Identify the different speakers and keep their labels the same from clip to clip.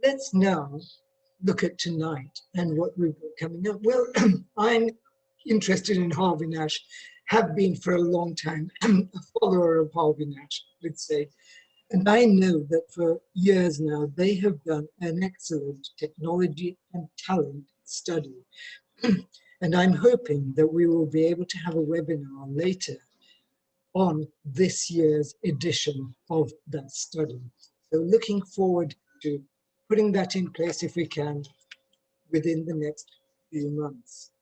Speaker 1: let's now look at tonight and what we've got coming up. Well, I'm interested in Harvey Nash, have been for a long time, a follower of Harvey Nash, let's say. And I know that for years now, they have done an excellent technology and talent study. And I'm hoping that we will be able to have a webinar later on this year's edition of that study. So looking forward to putting that in place if we can within the next few months.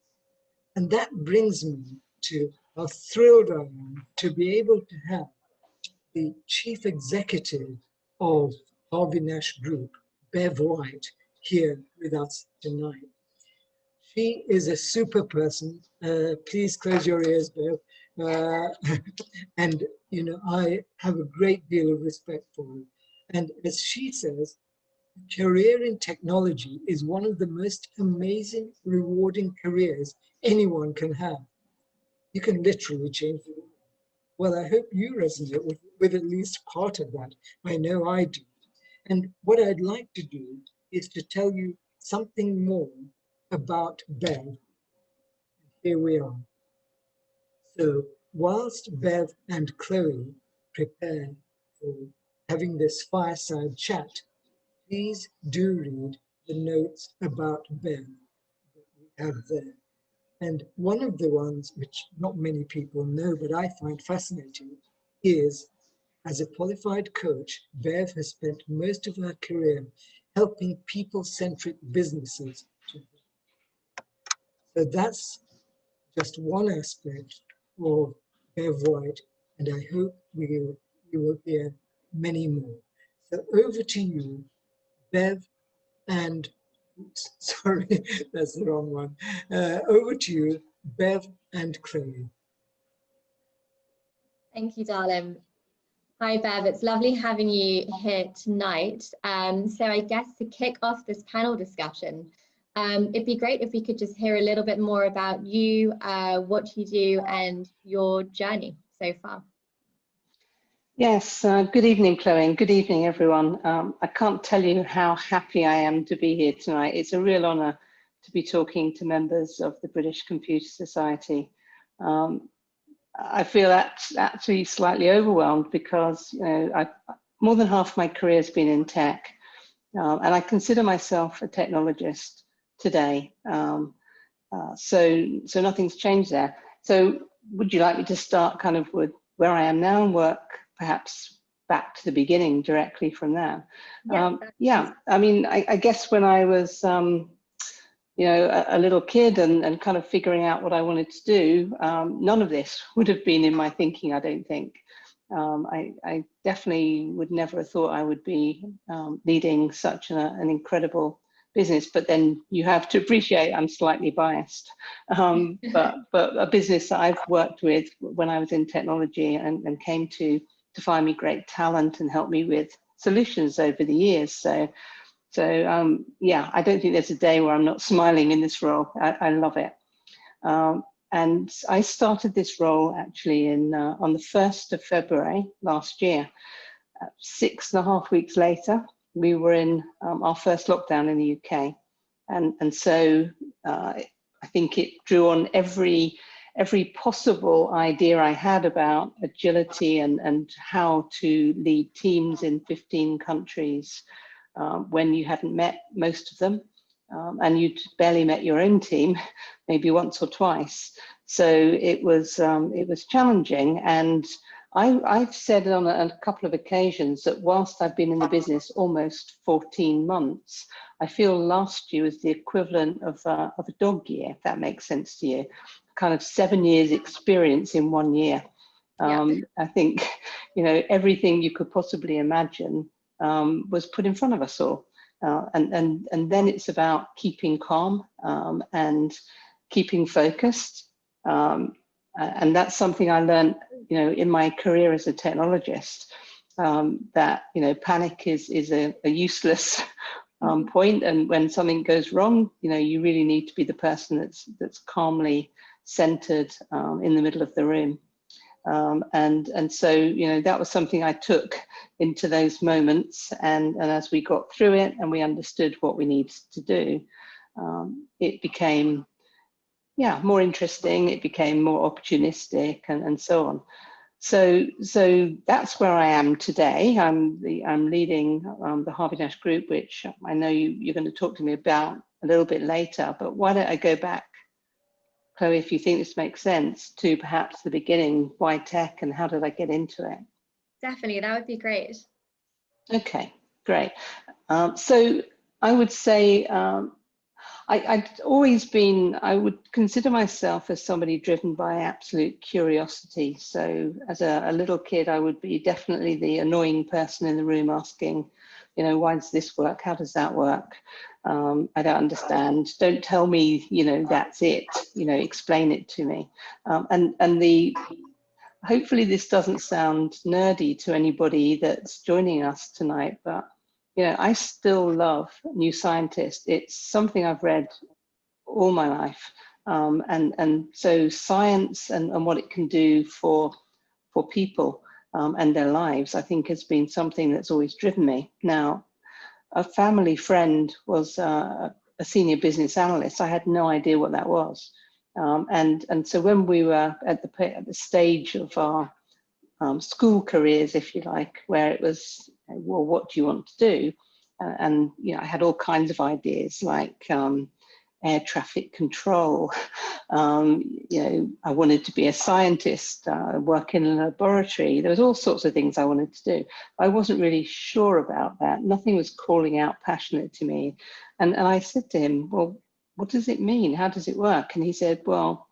Speaker 1: And that brings me to how thrilled I am to be able to have the chief executive of Harvey Nash Group, Bev White, here with us tonight. She is a super person. Please close your ears, Bev. And, you know, I have a great deal of respect for her. And as she says, career in technology is one of the most amazing, rewarding careers anyone can have. You can literally change the world. Well, I hope you resonate with at least part of that. I know I do. And what I'd like to do is to tell you something more about Bev. Here we are. So whilst Bev and Chloe prepare for having this fireside chat, please do read the notes about Bev that we have there. And one of the ones which not many people know, but I find fascinating, is as a qualified coach, Bev has spent most of her career helping people-centric businesses to grow. So that's just one aspect of Bev White, and I hope you will hear many more. So over to you, Bev, and oops, sorry, that's the wrong one. Over to you, Bev and Chloe.
Speaker 2: Thank you, darling. Hi, Bev. It's lovely having you here tonight. So I guess to kick off this panel discussion, it'd be great if we could just hear a little bit more about you, what you do, and your journey so far.
Speaker 3: Yes, good evening, Chloe, and good evening, everyone. I can't tell you how happy I am to be here tonight. It's a real honour to be talking to members of the British Computer Society. I feel actually slightly overwhelmed because, you know, more than half my career has been in tech, and I consider myself a technologist today. So nothing's changed there. So would you like me to start kind of with where I am now and work perhaps back to the beginning directly from there? Yeah, I mean, I guess when I was, you know, a little kid and kind of figuring out what I wanted to do, none of this would have been in my thinking, I don't think. I definitely would never have thought I would be leading such an incredible business, but then you have to appreciate I'm slightly biased. But a business that I've worked with when I was in technology and came to find me great talent and help me with solutions over the years. So yeah, I don't think there's a day where I'm not smiling in this role. I love it. And I started this role actually on the 1st of February last year. 6.5 weeks later, we were in our first lockdown in the UK. And so I think it drew on every possible idea I had about agility and how to lead teams in 15 countries. When you hadn't met most of them, and you'd barely met your own team, maybe once or twice. So it was challenging. And I've said on a couple of occasions that whilst I've been in the business almost 14 months, I feel last year was the equivalent of a dog year, if that makes sense to you. Kind of 7 years experience in 1 year. I think, you know, everything you could possibly imagine was put in front of us all. And then it's about keeping calm and keeping focused. And that's something I learned, you know, in my career as a technologist, that, you know, panic is a useless point. And when something goes wrong, you know, you really need to be the person that's calmly centered in the middle of the room. And so, you know, that was something I took into those moments. And as we got through it and we understood what we needed to do, it became, yeah, more interesting. It became more opportunistic and so on. So that's where I am today. I'm leading the Harvey Nash group, which I know you're going to talk to me about a little bit later. But why don't I go back, Chloe, if you think this makes sense, to perhaps the beginning, why tech and how did I get into it?
Speaker 2: Definitely, that would be great.
Speaker 3: Okay, great. So I would say I'd always been, I would consider myself as somebody driven by absolute curiosity. So as a little kid, I would be definitely the annoying person in the room asking, you know, why does this work? How does that work? I don't understand. Don't tell me, you know, that's it, you know, explain it to me. Hopefully this doesn't sound nerdy to anybody that's joining us tonight, but you know, I still love New Scientist. It's something I've read all my life. And so science and what it can do for people and their lives, I think has been something that's always driven me. Now, a family friend was a senior business analyst. I had no idea what that was. And so when we were at the stage of our school careers, if you like, where it was, well, what do you want to do? And you know, I had all kinds of ideas like air traffic control. You know, I wanted to be a scientist, work in a laboratory. There was all sorts of things I wanted to do. I wasn't really sure about that. Nothing was calling out passionate to me. And I said to him, well, what does it mean? How does it work? And he said, well,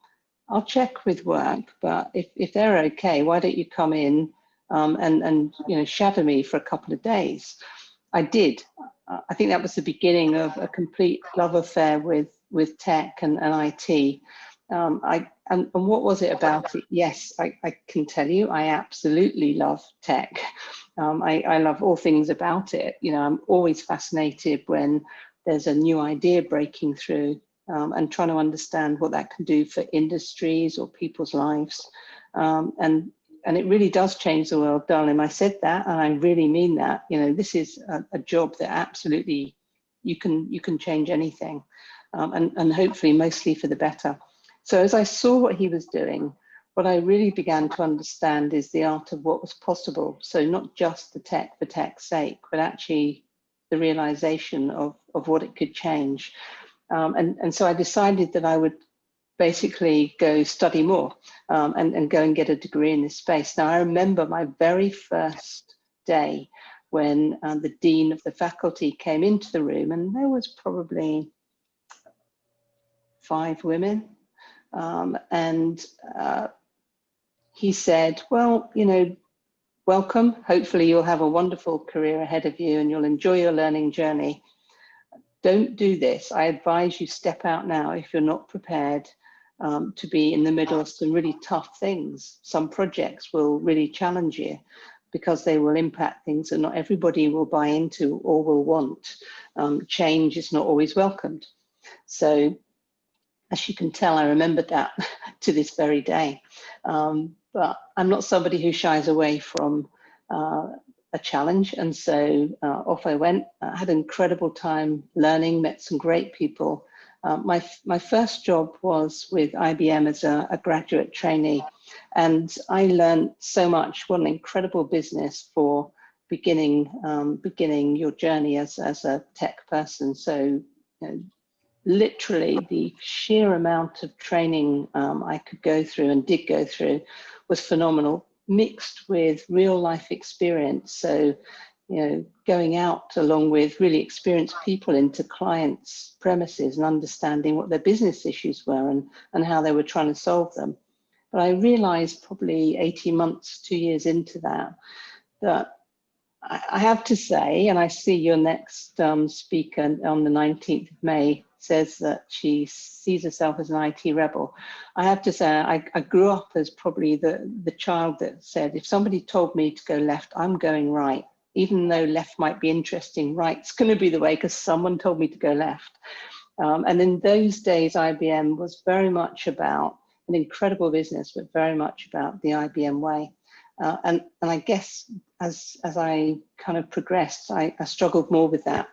Speaker 3: I'll check with work, but if they're okay, why don't you come in and you know, shadow me for a couple of days? I did. I think that was the beginning of a complete love affair with tech and IT. And what was it about it? Yes, I can tell you, I absolutely love tech. I love all things about it. You know, I'm always fascinated when there's a new idea breaking through. And trying to understand what that can do for industries or people's lives. And it really does change the world, darling. I said that, and I really mean that. You know, this is a job that absolutely you can change anything, and hopefully mostly for the better. So as I saw what he was doing, what I really began to understand is the art of what was possible. So not just the tech for tech's sake, but actually the realization of what it could change. And so I decided that I would basically go study more and go and get a degree in this space. Now, I remember my very first day when the dean of the faculty came into the room, and there was probably 5 women. And he said, well, you know, welcome. Hopefully you'll have a wonderful career ahead of you and you'll enjoy your learning journey. Don't do this. I advise you step out now if you're not prepared to be in the middle of some really tough things. Some projects will really challenge you because they will impact things that not everybody will buy into or will want. Change is not always welcomed. So as you can tell, I remembered that to this very day. But I'm not somebody who shies away from a challenge. And so off I went. I had an incredible time learning, met some great people. My first job was with IBM as a graduate trainee. And I learned so much. What an incredible business for beginning your journey as a tech person. So, you know, literally the sheer amount of training I could go through and did go through was phenomenal, mixed with real life experience. So, you know, going out along with really experienced people into clients' premises and understanding what their business issues were and how they were trying to solve them. But I realized probably 18 months, 2 years into that I have to say, and I see your next speaker on the 19th of May says that she sees herself as an IT rebel. I have to say, I grew up as probably the child that said, if somebody told me to go left, I'm going right. Even though left might be interesting, right's going to be the way because someone told me to go left. And in those days, IBM was very much about an incredible business, but very much about the IBM way. And I guess as I kind of progressed, I struggled more with that.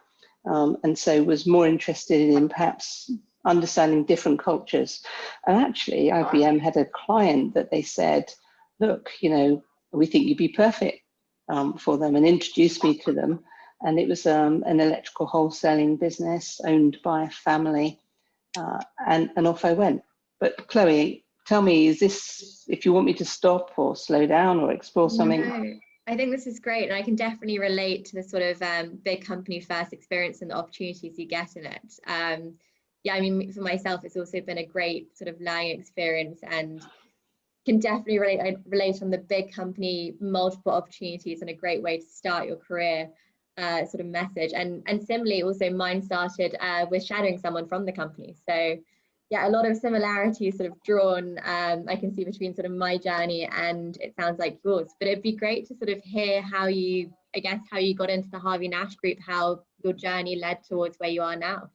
Speaker 3: And so was more interested in perhaps understanding different cultures. And actually, IBM had a client that they said, look, you know, we think you'd be perfect for them, and introduced me to them. And it was an electrical wholesaling business owned by a family. And off I went. But Chloe, tell me, is this, if you want me to stop or slow down or explore something?
Speaker 2: No, I think this is great, and I can definitely relate to the sort of big company first experience and the opportunities you get in it. Yeah, I mean, for myself, it's also been a great sort of learning experience, and can definitely relate on the big company, multiple opportunities, and a great way to start your career sort of message. And similarly, also mine started with shadowing someone from the company. So yeah, a lot of similarities sort of drawn, I can see between sort of my journey and it sounds like yours. But it'd be great to sort of hear how you, I guess, how you got into the Harvey Nash group, how your journey led towards where you are now.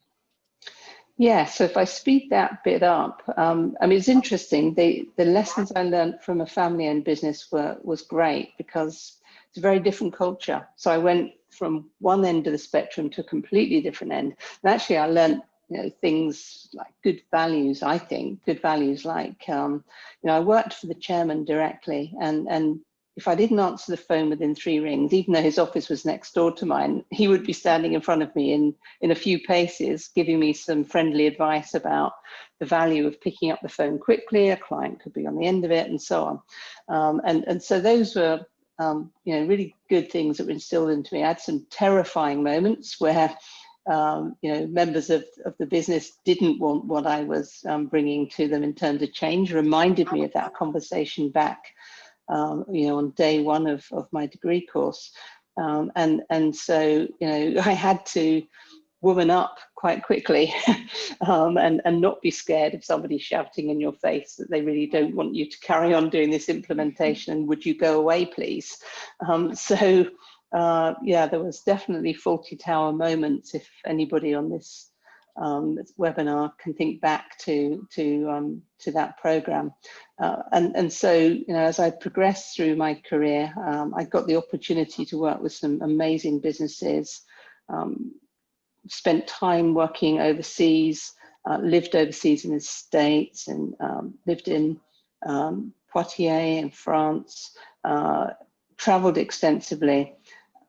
Speaker 3: Yeah, so if I speed that bit up, I mean, it's interesting. The lessons I learned from a family-owned business was great, because it's a very different culture. So I went from one end of the spectrum to a completely different end. And actually, I learned, you know, things like good values. I think good values like, you know, I worked for the chairman directly, and if I didn't answer the phone within 3 rings, even though his office was next door to mine, he would be standing in front of me in a few paces, giving me some friendly advice about the value of picking up the phone quickly. A client could be on the end of it, and so on. And so those were, you know, really good things that were instilled into me. I had some terrifying moments where, you know, members of the business didn't want what I was bringing to them in terms of change. Reminded me of that conversation back, you know, on day 1 of my degree course. And so, you know, I had to woman up quite quickly and not be scared of somebody shouting in your face that they really don't want you to carry on doing this implementation, and would you go away, please? So yeah, there was definitely Fawlty Tower moments, if anybody on this webinar can think back to that program. And so, you know, as I progressed through my career, I got the opportunity to work with some amazing businesses, spent time working overseas, lived overseas in the States, and lived in Poitiers in France, traveled extensively.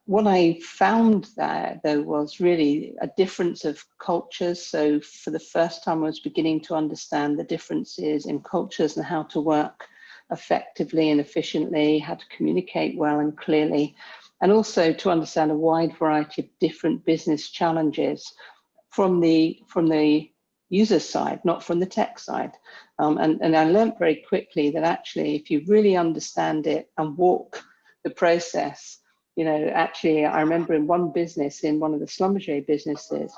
Speaker 3: What I found there, though, was really a difference of cultures. So for the first time, I was beginning to understand the differences in cultures and how to work effectively and efficiently, how to communicate well and clearly, and also to understand a wide variety of different business challenges from the user side, not from the tech side. And I learned very quickly that actually, if you really understand it and walk the process, you know, actually, I remember in one business, in one of the Schlumberger businesses,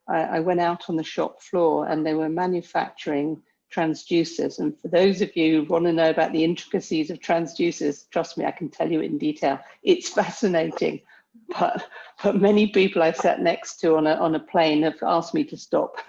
Speaker 3: I went out on the shop floor and they were manufacturing transducers. And for those of you who want to know about the intricacies of transducers, trust me, I can tell you in detail. It's fascinating. But many people I've sat next to on a plane have asked me to stop.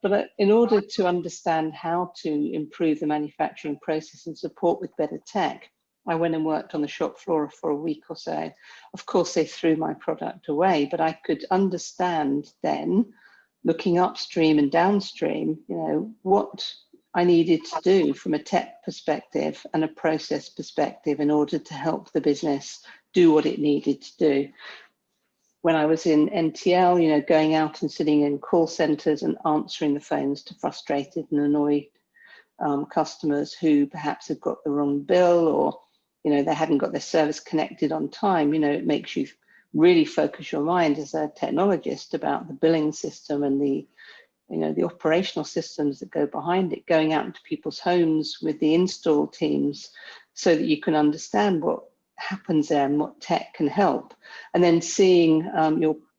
Speaker 3: But in order to understand how to improve the manufacturing process and support with better tech, I went and worked on the shop floor for a week or so. Of course, they threw my product away, but I could understand then, looking upstream and downstream, you know, what I needed to do from a tech perspective and a process perspective in order to help the business do what it needed to do. When I was in NTL, you know, going out and sitting in call centers and answering the phones to frustrated and annoyed customers who perhaps had got the wrong bill, or, you know, they hadn't got their service connected on time, you know, it makes you really focus your mind as a technologist about the billing system and the, you know, the operational systems that go behind it, going out into people's homes with the install teams so that you can understand what happens there and what tech can help. And then seeing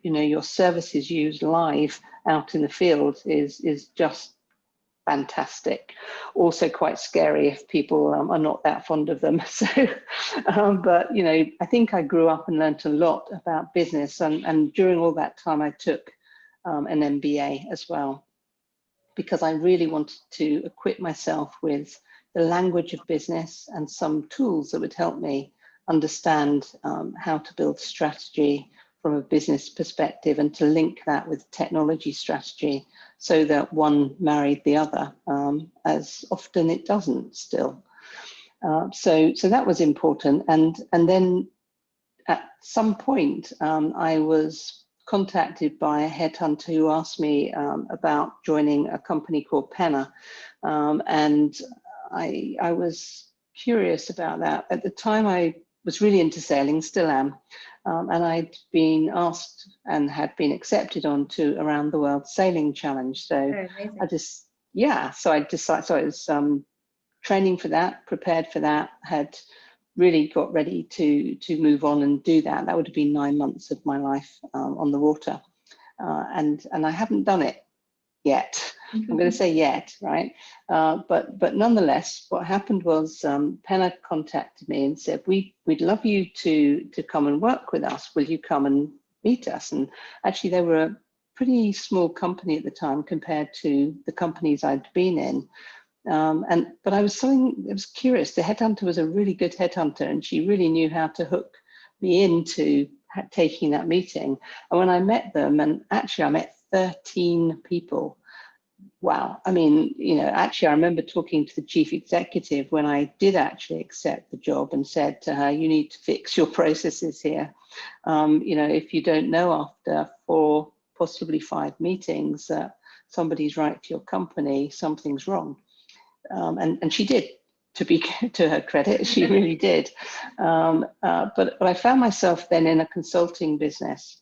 Speaker 3: your services used live out in the field is just fantastic. Also quite scary if people are not that fond of them. So, but, you know, I think I grew up and learned a lot about business. And during all that time, I took an MBA as well. because I really wanted to equip myself with the language of business and some tools that would help me understand how to build strategy from a business perspective and to link that with technology strategy so that one married the other, as often it doesn't still. So that was important. And then at some point, I was contacted by a headhunter who asked me about joining a company called Penna. And I was curious about that. At the time, I was really into sailing, still am. And I'd been asked and had been accepted onto Around the World Sailing Challenge. So I just, so I decided, so I was training for that, prepared for that, had really got ready to move on and do that. That would have been 9 months of my life on the water. And I haven't done it yet. I'm going to say yet, right? But nonetheless, what happened was Penna contacted me and said, we'd love you to come and work with us. Will you come and meet us? And actually, they were a pretty small company at the time compared to the companies I'd been in. But I was curious. The headhunter was a really good headhunter, and she really knew how to hook me into taking that meeting. And when I met them, and actually I met 13 people. Wow. I mean, actually I remember talking to the chief executive when I did actually accept the job and said to her, you need to fix your processes here. If you don't know after 4, possibly 5 meetings that somebody's right for your company, something's wrong. And she did, to her credit, she really did. But I found myself then in a consulting business,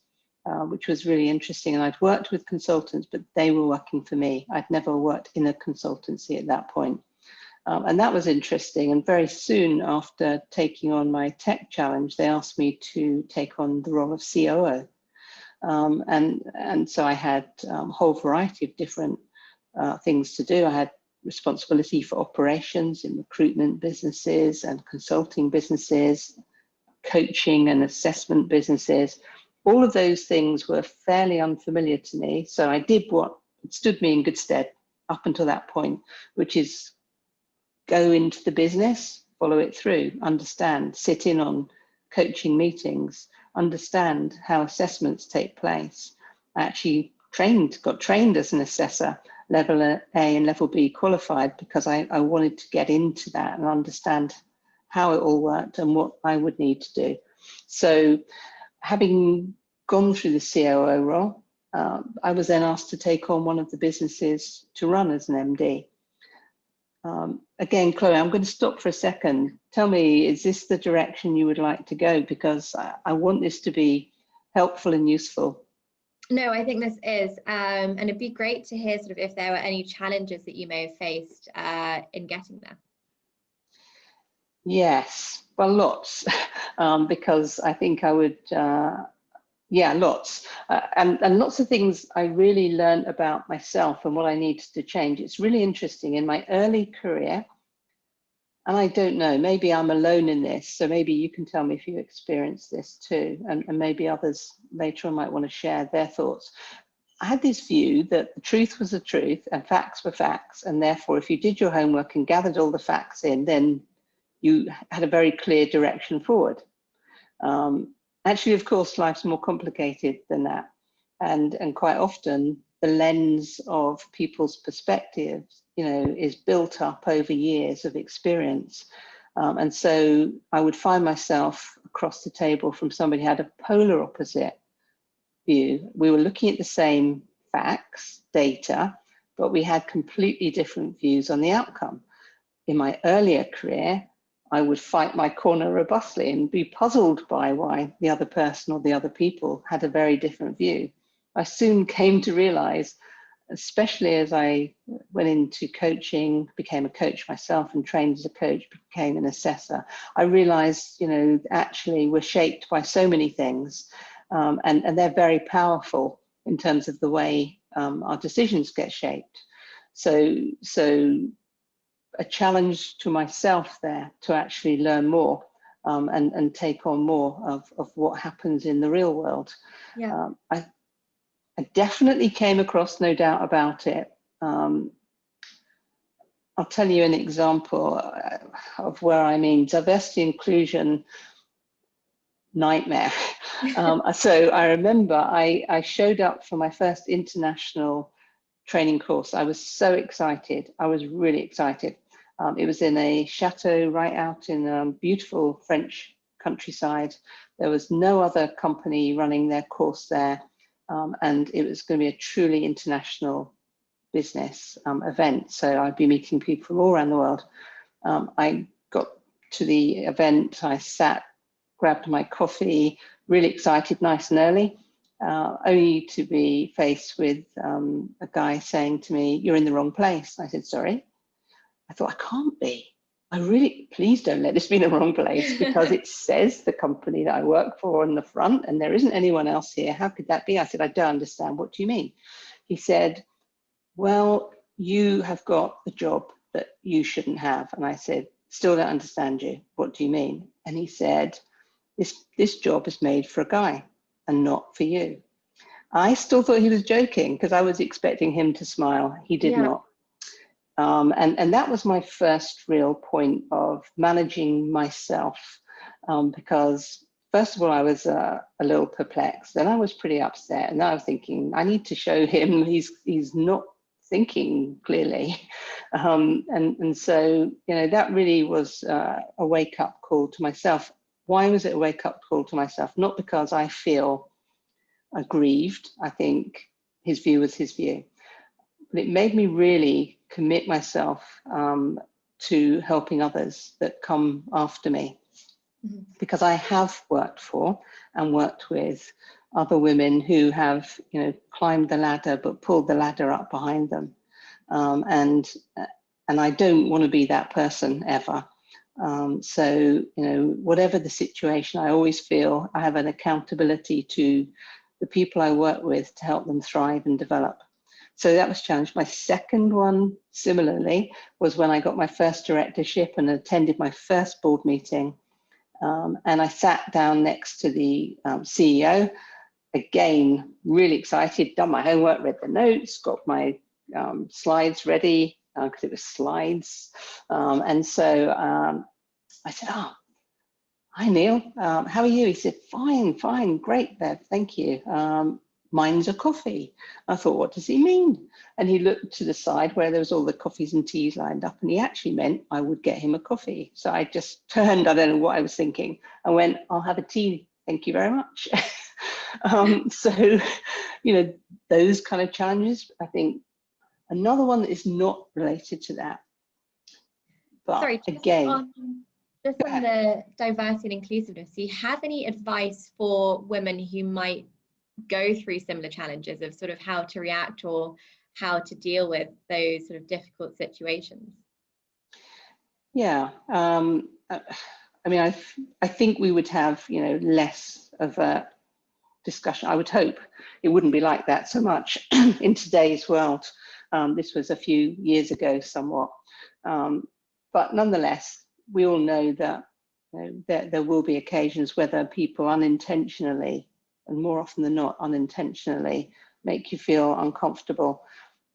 Speaker 3: which was really interesting. And I'd worked with consultants, but they were working for me. I'd never worked in a consultancy at that point. And that was interesting. And very soon after taking on my tech challenge, they asked me to take on the role of COO. And so I had a whole variety of different things to do. I had responsibility for operations in recruitment businesses and consulting businesses, coaching and assessment businesses. All of those things were fairly unfamiliar to me. So I did what stood me in good stead up until that point, which is go into the business, follow it through, understand, sit in on coaching meetings, understand how assessments take place. I actually got trained as an assessor, level A and level B qualified, because I wanted to get into that and understand how it all worked and what I would need to do. So having gone through the COO role, I was then asked to take on one of the businesses to run as an MD. Again, Chloe, I'm going to stop for a second. Tell me, is this the direction you would like to go? Because I want this to be helpful and useful.
Speaker 2: No, I think this is, and it'd be great to hear sort of if there were any challenges that you may have faced in getting there.
Speaker 3: Yes, well, lots, because I think I would, lots, and lots of things I really learned about myself and what I needed to change. It's really interesting. In my early career, and I don't know, maybe I'm alone in this, so maybe you can tell me if you experienced this too, and maybe others later on might want to share their thoughts. I had this view that the truth was the truth and facts were facts, and therefore if you did your homework and gathered all the facts in, then you had a very clear direction forward. Actually, of course, life's more complicated than that. And quite often the lens of people's perspectives, is built up over years of experience. And so I would find myself across the table from somebody who had a polar opposite view. We were looking at the same facts, data, but we had completely different views on the outcome. In my earlier career, I would fight my corner robustly and be puzzled by why the other person or the other people had a very different view. I soon came to realize, especially as I went into coaching, became a coach myself and trained as a coach, became an assessor, I realized, actually we're shaped by so many things, and they're very powerful in terms of the way our decisions get shaped. So a challenge to myself there to actually learn more and take on more of what happens in the real world.
Speaker 2: Yeah.
Speaker 3: I definitely came across, no doubt about it, I'll tell you an example of where I mean diversity inclusion nightmare. So I remember I showed up for my first international training course. I was so excited. I was really excited. It was in a chateau right out in beautiful French countryside. There was no other company running their course there. And it was going to be a truly international business event. So I'd be meeting people from all around the world. I got to the event, I sat, grabbed my coffee, really excited, nice and early, only to be faced with a guy saying to me, "You're in the wrong place." I said, "Sorry." I thought, I can't be. I really, please don't let this be the wrong place, because it says the company that I work for on the front and there isn't anyone else here. How could that be? I said, "I don't understand. What do you mean?" He said, "Well, you have got a job that you shouldn't have." And I said, "Still don't understand you. What do you mean?" And he said, this job is made for a guy and not for you." I still thought he was joking because I was expecting him to smile. He did not. And that was my first real point of managing myself, because first of all, I was a little perplexed. Then I was pretty upset. And then I was thinking, I need to show him he's not thinking clearly. And so, you know, that really was a wake-up call to myself. Why was it a wake-up call to myself? Not because I feel aggrieved. I think his view was his view. But it made me really commit myself to helping others that come after me. Mm-hmm. Because I have worked for and worked with other women who have, you know, climbed the ladder but pulled the ladder up behind them. And I don't want to be that person ever. So, you know, whatever the situation, I always feel I have an accountability to the people I work with to help them thrive and develop. So that was challenged. My second one, similarly, was when I got my first directorship and attended my first board meeting. And I sat down next to the CEO, again, really excited, done my homework, read the notes, got my slides ready, because it was slides. And so I said, "Oh, hi, Neil. How are you?" He said, fine, great, Bev, thank you. Mine's a coffee." I thought, what does he mean? And he looked to the side where there was all the coffees and teas lined up, and he actually meant I would get him a coffee. So I just turned, I don't know what I was thinking. I went, "I'll have a tea, thank you very much." So, you know, those kind of challenges. I think another one that is not related to that. But
Speaker 2: sorry, just on the diversity and inclusiveness, do you have any advice for women who might go through similar challenges of sort of how to react or how to deal with those sort of difficult situations?
Speaker 3: Yeah, I mean, I think we would have, you know, less of a discussion. I would hope it wouldn't be like that so much in today's world. This was a few years ago somewhat, but nonetheless, we all know that, you know, there will be occasions whether people unintentionally, and more often than not unintentionally, make you feel uncomfortable.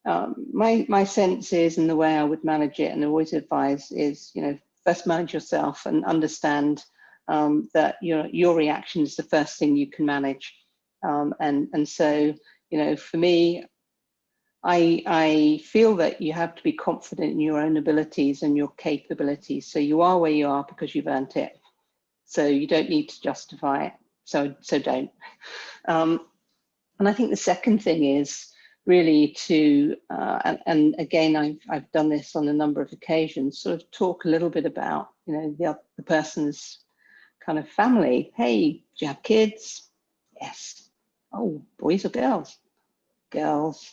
Speaker 3: My sense is, and the way I would manage it and always advise is, you know, first manage yourself and understand that your reaction is the first thing you can manage. And so, you know, for me, I feel that you have to be confident in your own abilities and your capabilities. So you are where you are because you've earned it. So you don't need to justify it. So don't. And I think the second thing is really to, and again, I've done this on a number of occasions, sort of talk a little bit about, you know, the person's kind of family. Hey, do you have kids? Yes. Oh, boys or girls? Girls.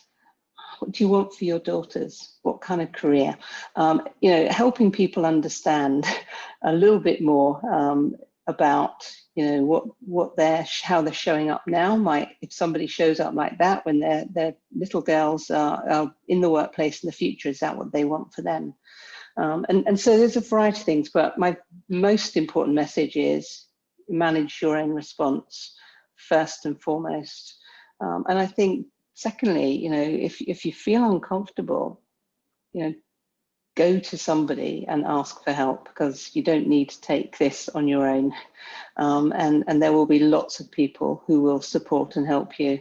Speaker 3: What do you want for your daughters? What kind of career? You know, helping people understand a little bit more about, you know, how they're showing up now. If somebody shows up like that when their little girls are in the workplace in the future, is that what they want for them? And so there's a variety of things, but my most important message is manage your own response first and foremost. And I think secondly, if you feel uncomfortable, go to somebody and ask for help, because you don't need to take this on your own. And there will be lots of people who will support and help you.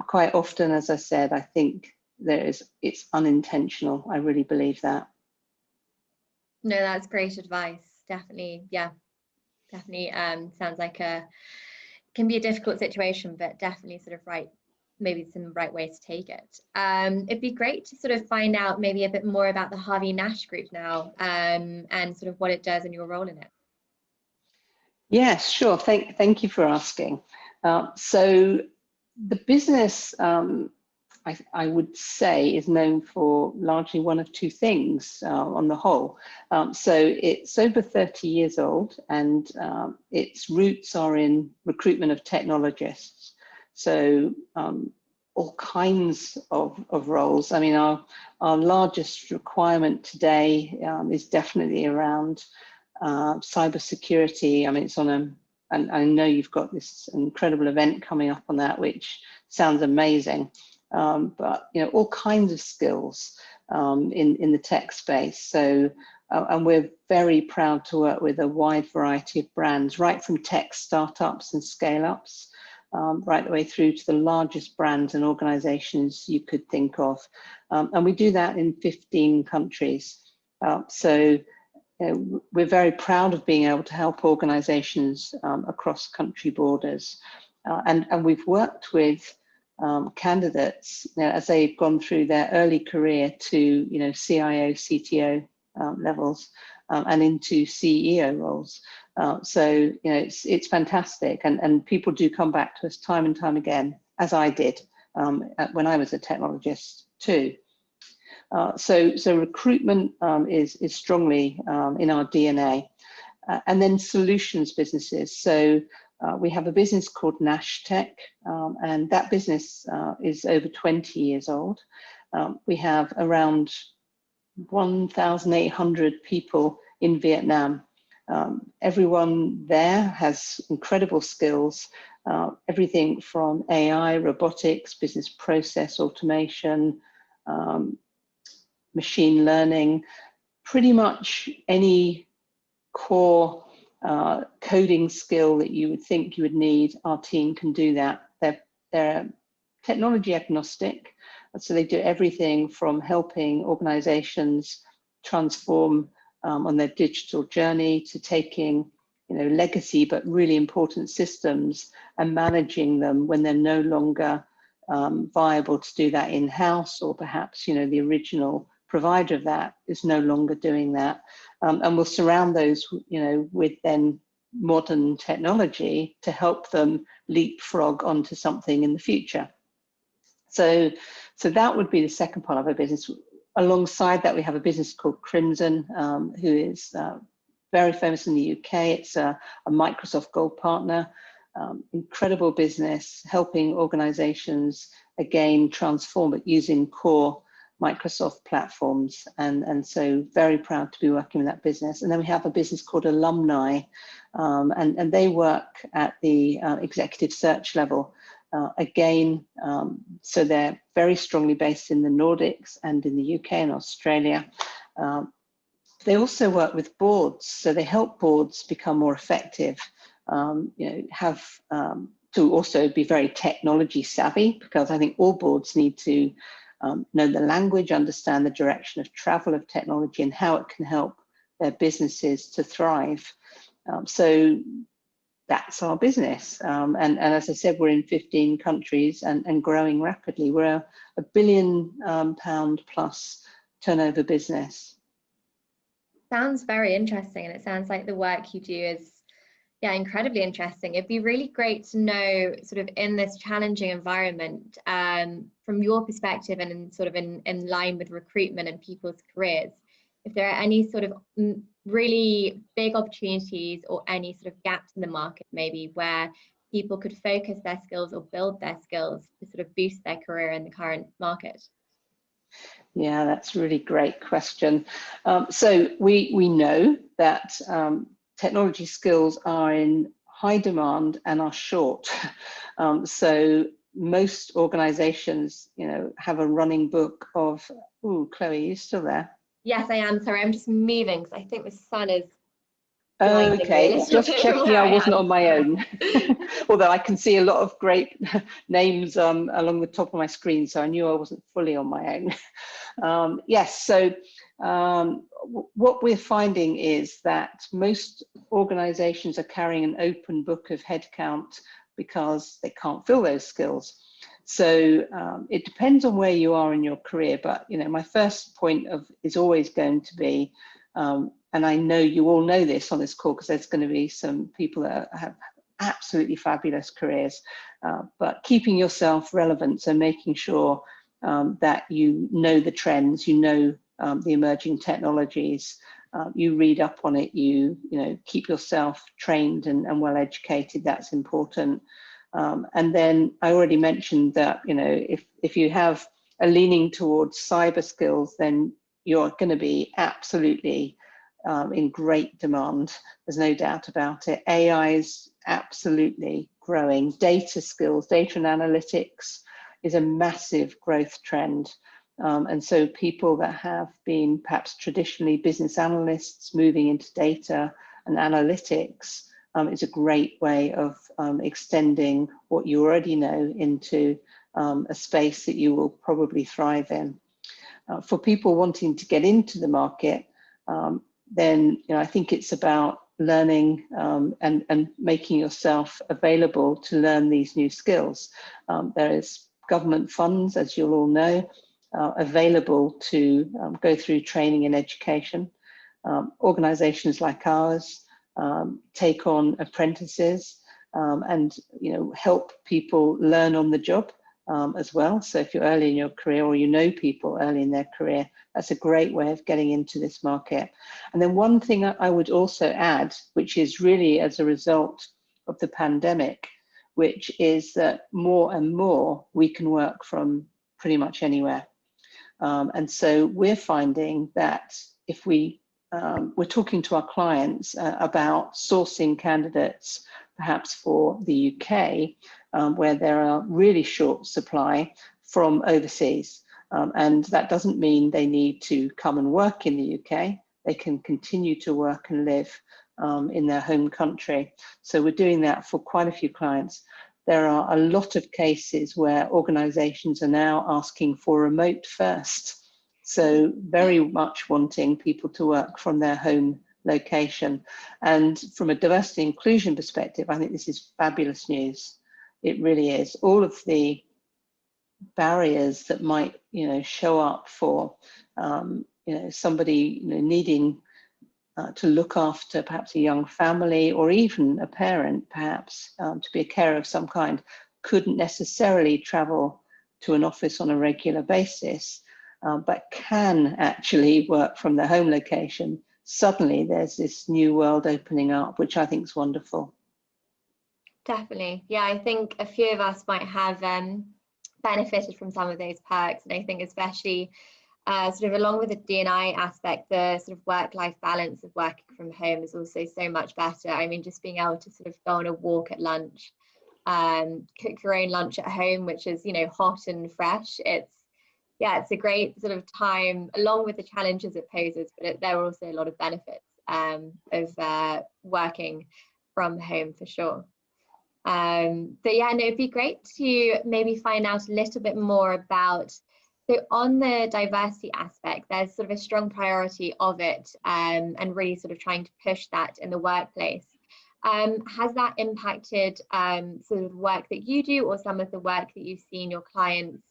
Speaker 3: Quite often, as I said, I think it's unintentional. I really believe that.
Speaker 2: No, that's great advice. Definitely, yeah, definitely. Sounds like can be a difficult situation, but definitely sort of maybe some right way to take it. It'd be great to sort of find out maybe a bit more about the Harvey Nash Group now, and sort of what it does and your role in it.
Speaker 3: Yes, sure. Thank you for asking. So the business, I would say, is known for largely one of two things on the whole. So it's over 30 years old, and its roots are in recruitment of technologists. So all kinds of roles. I mean, our largest requirement today is definitely around cybersecurity. I mean, it's and I know you've got this incredible event coming up on that, which sounds amazing. But all kinds of skills in the tech space. So, and we're very proud to work with a wide variety of brands, right from tech startups and scale-ups, right the way through to the largest brands and organizations you could think of. And we do that in 15 countries. So we're very proud of being able to help organizations across country borders. And we've worked with candidates as they've gone through their early career to CIO, CTO levels, and into CEO roles. So it's fantastic, and people do come back to us time and time again, as I did when I was a technologist too. So recruitment is strongly in our DNA, and then solutions businesses. So we have a business called Nash Tech, and that business is over 20 years old. We have around 1,800 people in Vietnam. Everyone there has incredible skills, everything from AI, robotics, business process automation, machine learning, pretty much any core coding skill that you would think you would need. Our team can do that. They're technology agnostic, so they do everything from helping organizations transform on their digital journey to taking legacy but really important systems and managing them when they're no longer viable to do that in-house, or perhaps the original provider of that is no longer doing that, and we'll surround those with then modern technology to help them leapfrog onto something in the future. So that would be the second part of our business. Alongside that, we have a business called Crimson, who is very famous in the UK. It's a Microsoft Gold partner, incredible business, helping organizations again transform it using core Microsoft platforms, and so very proud to be working with that business. And then we have a business called Alumni, and they work at the executive search level. Again, so they're very strongly based in the Nordics and in the UK and Australia. They also work with boards, so they help boards become more effective, have to also be very technology savvy, because I think all boards need to know the language, understand the direction of travel of technology and how it can help their businesses to thrive. So that's our business. And as I said, we're in 15 countries and growing rapidly. We're a £1 billion plus turnover business.
Speaker 2: Sounds very interesting, and it sounds like the work you do is incredibly interesting. It'd be really great to know, sort of in this challenging environment, from your perspective and in line with recruitment and people's careers, if there are any sort of really big opportunities or any sort of gaps in the market, maybe where people could focus their skills or build their skills to sort of boost their career in the current market.
Speaker 3: Yeah, that's a really great question. So we know that technology skills are in high demand and are short. So most organizations, have a running book of, oh, Chloe, are you still there?
Speaker 2: Yes, I am. Sorry, I'm just moving because I think the sun is blinding me a
Speaker 3: Okay,
Speaker 2: little
Speaker 3: just
Speaker 2: bit from
Speaker 3: checking
Speaker 2: where
Speaker 3: I
Speaker 2: I
Speaker 3: wasn't
Speaker 2: am.
Speaker 3: on my own. Although I can see a lot of great names along the top of my screen, so I knew I wasn't fully on my own. Yes, so what we're finding is that most organizations are carrying an open book of headcount because they can't fill those skills. So it depends on where you are in your career, but my first point is always going to be, and I know you all know this on this call because there's going to be some people that have absolutely fabulous careers, but keeping yourself relevant, so making sure that you know the trends, the emerging technologies, you read up on it, you keep yourself trained and well educated. That's important. And then I already mentioned that if you have a leaning towards cyber skills, then you're going to be absolutely in great demand. There's no doubt about it. AI is absolutely growing. Data skills, data and analytics is a massive growth trend. And so people that have been perhaps traditionally business analysts moving into data and analytics is a great way of extending what you already know into a space that you will probably thrive in. For people wanting to get into the market, then I think it's about learning and making yourself available to learn these new skills. There is government funds, as you'll all know, available to go through training and education. Organizations like ours take on apprentices and help people learn on the job as well. So if you're early in your career or people early in their career, that's a great way of getting into this market. And then one thing I would also add, which is really as a result of the pandemic, which is that more and more we can work from pretty much anywhere. And so we're finding that if we're talking to our clients about sourcing candidates, perhaps for the UK, where there are really short supply from overseas. And that doesn't mean they need to come and work in the UK. They can continue to work and live in their home country. So we're doing that for quite a few clients. There are a lot of cases where organizations are now asking for remote first. So very much wanting people to work from their home location. And from a diversity inclusion perspective, I think this is fabulous news. It really is. All of the barriers that might, show up for, somebody needing to look after perhaps a young family or even a parent, perhaps to be a carer of some kind, couldn't necessarily travel to an office on a regular basis, but can actually work from their home location. Suddenly there's this new world opening up, which I think is wonderful.
Speaker 2: Definitely. Yeah, I think a few of us might have benefited from some of those perks. And I think especially sort of along with the D&I aspect, the sort of work-life balance of working from home is also so much better. I mean, just being able to sort of go on a walk at lunch, cook your own lunch at home, which is, hot and fresh. It's a great sort of time, along with the challenges it poses, but there are also a lot of benefits of working from home for sure. But yeah, no, it'd be great to maybe find out a little bit more about, so on the diversity aspect, there's sort of a strong priority of it and really sort of trying to push that in the workplace. Has that impacted sort of work that you do or some of the work that you've seen your clients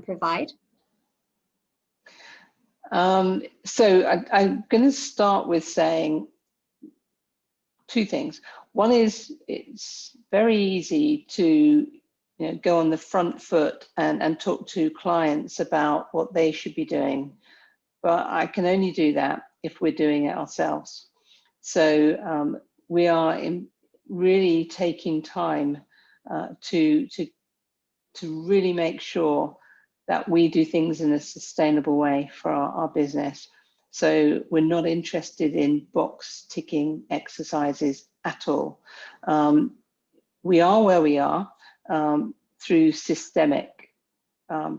Speaker 2: provide?
Speaker 3: So I'm going to start with saying two things. One is it's very easy to go on the front foot and talk to clients about what they should be doing, but I can only do that if we're doing it ourselves. So we are really taking time to really make sure that we do things in a sustainable way for our business. So we're not interested in box ticking exercises at all. We are where we are through systemic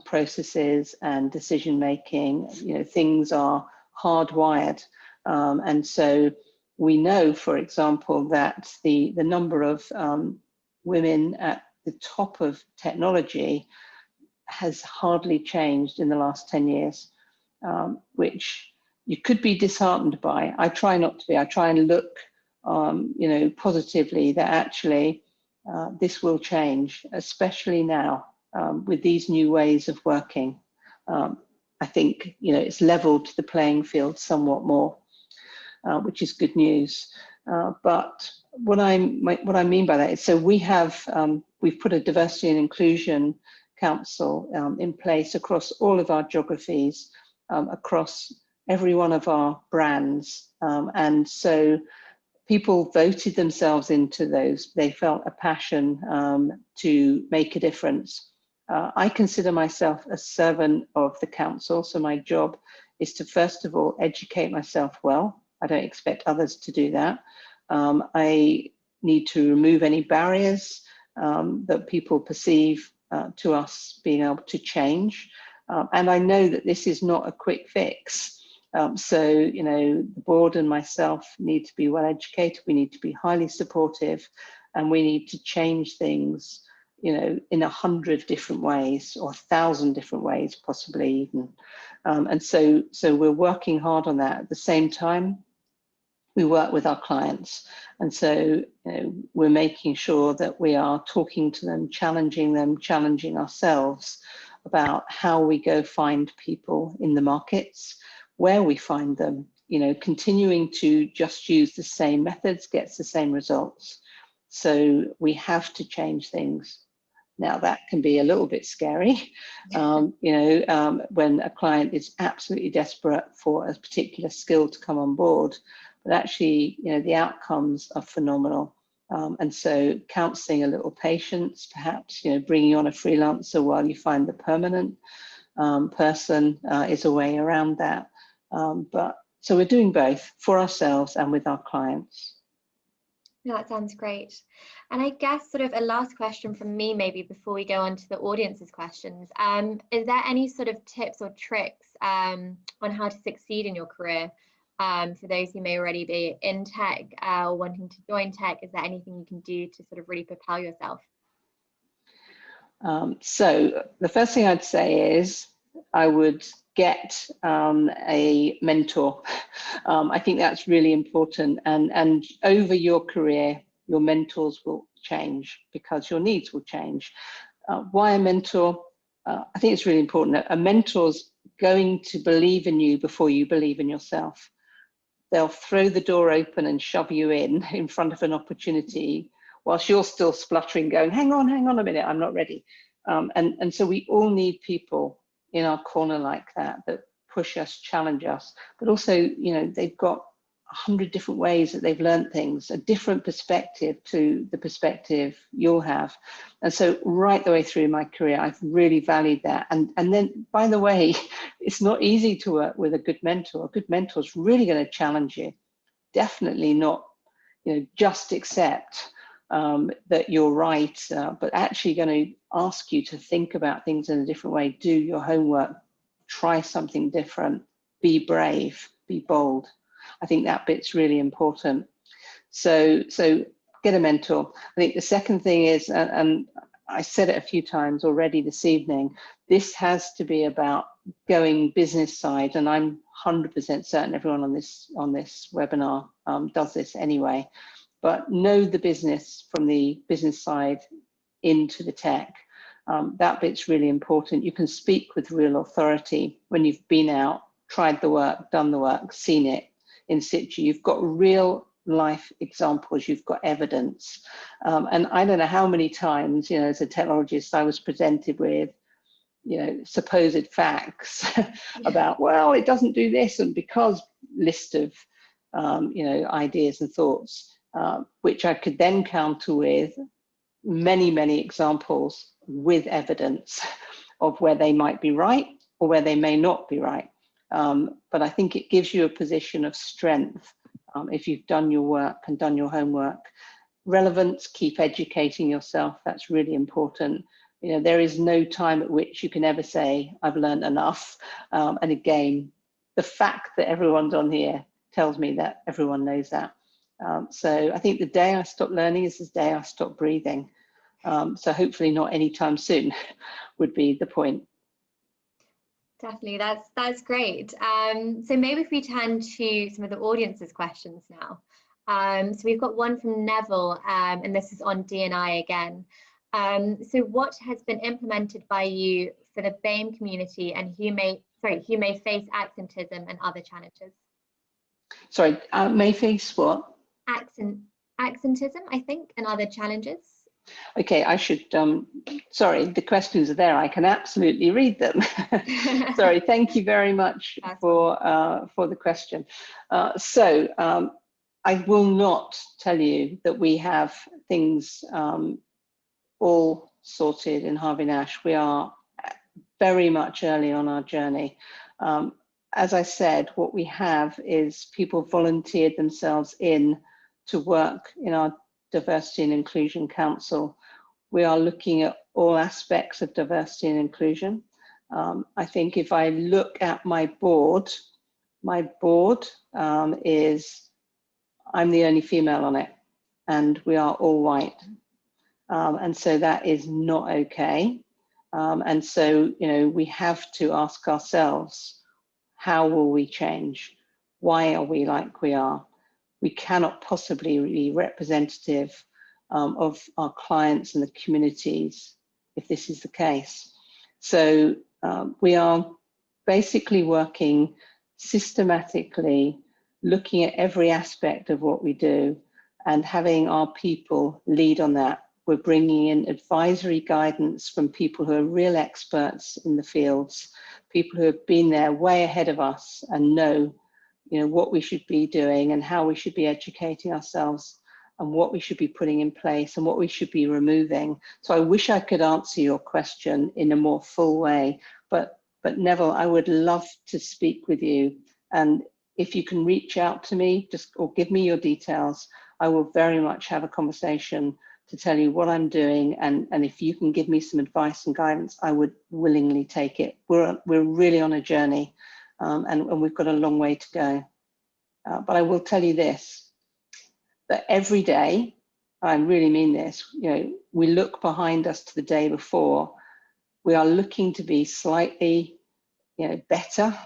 Speaker 3: processes and decision making, things are hardwired. And so we know, for example, that the number of women at the top of technology has hardly changed in the last 10 years, which you could be disheartened by. I try not to be. I try and look, positively that actually this will change, especially now with these new ways of working. I think, it's leveled the playing field somewhat more, which is good news. But what I mean by that is, so we've put a diversity and inclusion council in place across all of our geographies, across every one of our brands. And so people voted themselves into those. They felt a passion to make a difference. I consider myself a servant of the council. So my job is to, first of all, educate myself well. I don't expect others to do that. I need to remove any barriers that people perceive to us being able to change. And I know that this is not a quick fix. So, the board and myself need to be well educated. We need to be highly supportive, and we need to change things, in 100 different ways, or 1,000 different ways, possibly even. And so we're working hard on that. At the same time, we work with our clients. And so, we're making sure that we are talking to them, challenging ourselves about how we go find people in the markets, where we find them, continuing to just use the same methods gets the same results. So we have to change things. Now that can be a little bit scary, when a client is absolutely desperate for a particular skill to come on board, but actually, the outcomes are phenomenal. And so counselling a little patience, perhaps, bringing on a freelancer while you find the permanent person is a way around that. But so we're doing both for ourselves and with our clients.
Speaker 2: No, that sounds great. And I guess sort of a last question from me, maybe before we go on to the audience's questions. Is there any sort of tips or tricks on how to succeed in your career? For those who may already be in tech or wanting to join tech, is there anything you can do to sort of really propel yourself?
Speaker 3: So the first thing I'd say is I would get a mentor. I think that's really important. And over your career, your mentors will change because your needs will change. Why a mentor? I think it's really important. A mentor's going to believe in you before you believe in yourself. They'll throw the door open and shove you in front of an opportunity whilst you're still spluttering, going, hang on a minute, I'm not ready. And so we all need people in our corner like that push us, challenge us, but also, they've got 100 different ways that they've learned things, a different perspective to the perspective you'll have. And so right the way through my career, I've really valued that. And then, by the way, it's not easy to work with a good mentor. A good mentor is really going to challenge you. Definitely not, just accept that you're right, but actually going to ask you to think about things in a different way, do your homework, try something different, be brave, be bold. I think that bit's really important. So get a mentor. I think the second thing is, and I said it a few times already this evening, this has to be about going business side, and I'm 100% certain everyone on this webinar does this anyway. But know the business from the business side into the tech. That bit's really important. You can speak with real authority when you've been out, tried the work, done the work, seen it in situ. You've got real life examples, you've got evidence. And I don't know how many times, as a technologist, I was presented with, supposed facts about, well, it doesn't do this, and because list of, ideas and thoughts, which I could then counter with many examples with evidence of where they might be right or where they may not be right. But I think it gives you a position of strength if you've done your work and done your homework. Relevance, keep educating yourself. That's really important. You know, there is no time at which you can ever say, I've learned enough. And again, the fact that everyone's on here tells me that everyone knows that. So I think the day I stop learning is the day I stop breathing. So hopefully not anytime soon would be the point.
Speaker 2: Definitely, that's great. So maybe if we turn to some of the audience's questions now. So we've got one from Neville, and this is on D&I again. So what has been implemented by you for the BAME community and who may face accentism and other challenges?
Speaker 3: Sorry, may face what?
Speaker 2: Accentism, I think, and other challenges.
Speaker 3: Okay, I should, sorry, the questions are there. I can absolutely read them. Sorry, thank you very much for the question. I will not tell you that we have things all sorted in Harvey Nash. We are very much early on our journey. As I said, what we have is people volunteered themselves in to work in our Diversity and Inclusion Council. We are looking at all aspects of diversity and inclusion. I think if I look at my board is, I'm the only female on it, and we are all white. And so that is not okay. And so, you know, we have to ask ourselves, how will we change? Why are we like we are? We cannot possibly be representative of our clients and the communities if this is the case. So we are basically working systematically, looking at every aspect of what we do and having our people lead on that. We're bringing in advisory guidance from people who are real experts in the fields, people who have been there way ahead of us and know, you know, what we should be doing and how we should be educating ourselves and what we should be putting in place and what we should be removing. So I wish I could answer your question in a more full way, but Neville, I would love to speak with you. And if you can reach out to me, or give me your details, I will very much have a conversation to tell you what I'm doing. And if you can give me some advice and guidance, I would willingly take it. We're really on a journey and we've got a long way to go. But I will tell you this, that every day, I really mean this, you know, we look behind us to the day before, we are looking to be slightly, you know, better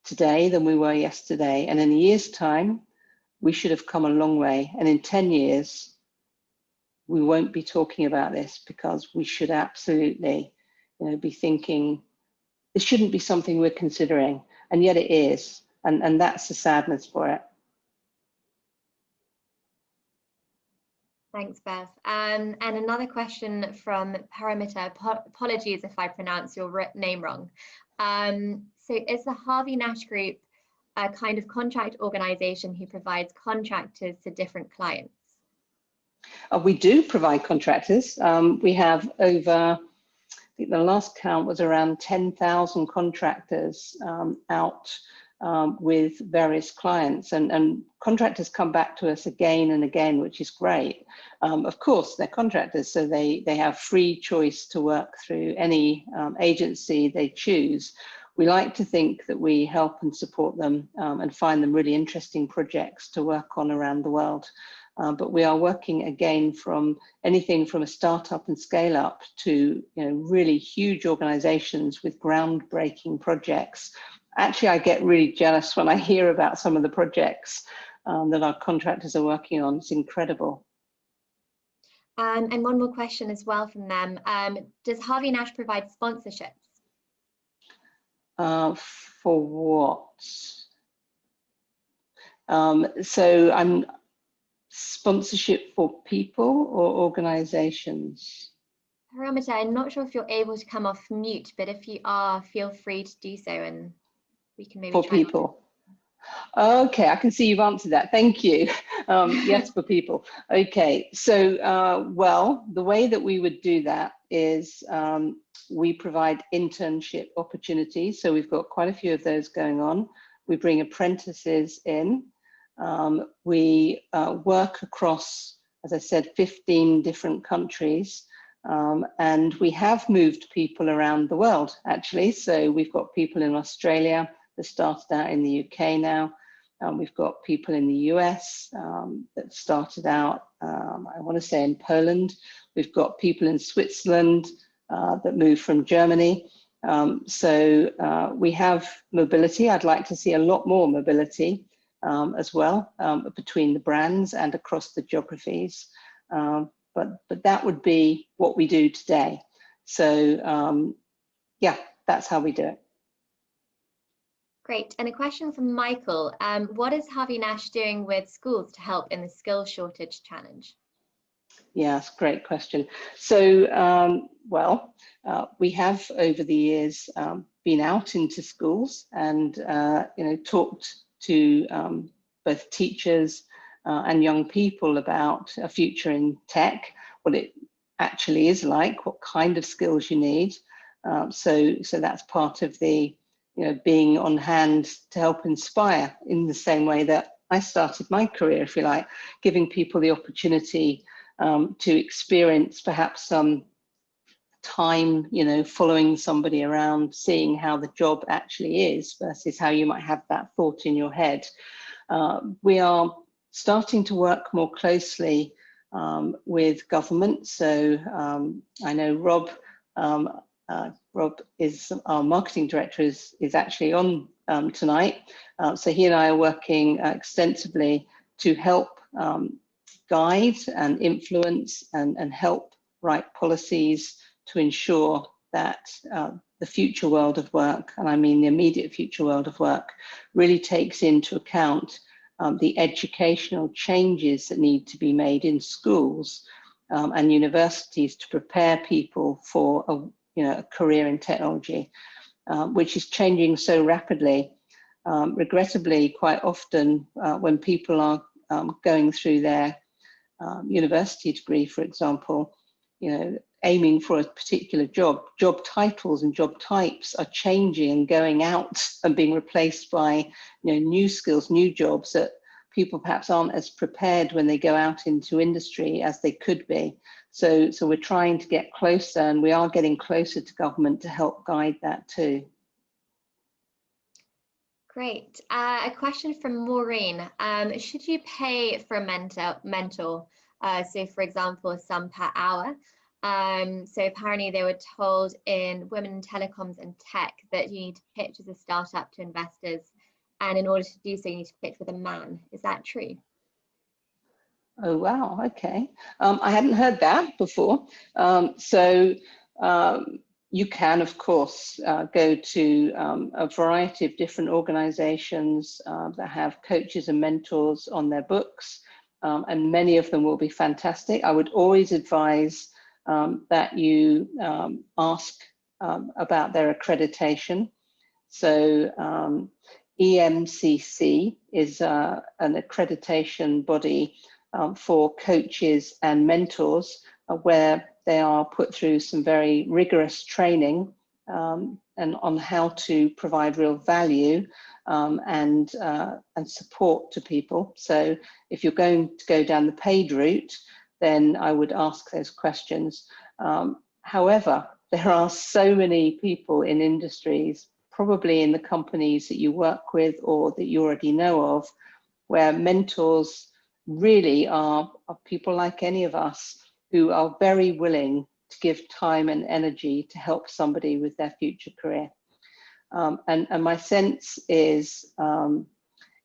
Speaker 3: today than we were yesterday. And in a year's time, we should have come a long way. And in 10 years, we won't be talking about this because we should absolutely, you know, be thinking, this shouldn't be something we're considering. And yet it is. And that's the sadness for it.
Speaker 2: Thanks, Beth. And another question from Paramita. Apologies if I pronounce your name wrong. So is the Harvey Nash Group a kind of contract organization who provides contractors to different clients?
Speaker 3: We do provide contractors. We have over, I think the last count was around 10,000 contractors out with various clients, and contractors come back to us again and again, which is great. Of course, they're contractors, so they have free choice to work through any agency they choose. We like to think that we help and support them and find them really interesting projects to work on around the world. But we are working again from anything from a startup and scale up to, you know, really huge organizations with groundbreaking projects. Actually, I get really jealous when I hear about some of the projects that our contractors are working on. It's incredible.
Speaker 2: And one more question as well from them. Does Harvey Nash provide sponsorships?
Speaker 3: For what? So I'm sponsorship for people or organizations?
Speaker 2: Paramita, I'm not sure if you're able to come off mute, but if you are, feel free to do so and we can maybe
Speaker 3: for
Speaker 2: try
Speaker 3: people. Okay, I can see you've answered that. Thank you. Yes, for people. Okay, so well, the way that we would do that is we provide internship opportunities. So we've got quite a few of those going on. We bring apprentices in. We work across, as I said, 15 different countries. And we have moved people around the world, actually. So we've got people in Australia that started out in the UK now. We've got people in the US that started out, I want to say, in Poland. We've got people in Switzerland that moved from Germany. So we have mobility. I'd like to see a lot more mobility as well between the brands and across the geographies. But that would be what we do today. So yeah, that's how we do it.
Speaker 2: Great. And a question from Michael. What is Harvey Nash doing with schools to help in the skills shortage challenge?
Speaker 3: Yes, great question. So, we have over the years been out into schools and talked to both teachers and young people about a future in tech, what it actually is like, what kind of skills you need. So that's part of the being on hand to help inspire, in the same way that I started my career, if you like, giving people the opportunity to experience perhaps some time, following somebody around, seeing how the job actually is versus how you might have that thought in your head. We are starting to work more closely with government. So I know Rob is our marketing director, is actually on tonight. So he and I are working extensively to help guide and influence and help write policies to ensure that the future world of work, and I mean the immediate future world of work, really takes into account the educational changes that need to be made in schools and universities to prepare people for a career in technology, which is changing so rapidly. Regrettably, quite often when people are going through their university degree, for example, aiming for a particular job titles and job types are changing and going out and being replaced by new skills, new jobs that people perhaps aren't as prepared when they go out into industry as they could be. So we're trying to get closer, and we are getting closer to government to help guide that too.
Speaker 2: Great. A question from Maureen. Should you pay for a mentor? So for example, a sum per hour. So apparently they were told in Women in Telecoms and Tech that you need to pitch as a startup to investors. And in order to do so, you need to pitch with a man. Is that true?
Speaker 3: Oh, wow. Okay. I hadn't heard that before. You can, of course, go to a variety of different organizations that have coaches and mentors on their books, and many of them will be fantastic. I would always advise that you ask about their accreditation. So EMCC is an accreditation body for coaches and mentors, where they are put through some very rigorous training and on how to provide real value and support to people. So if you're going to go down the paid route, then I would ask those questions. However, there are so many people in industries, probably in the companies that you work with or that you already know of, where mentors really are people like any of us who are very willing to give time and energy to help somebody with their future career. And my sense is,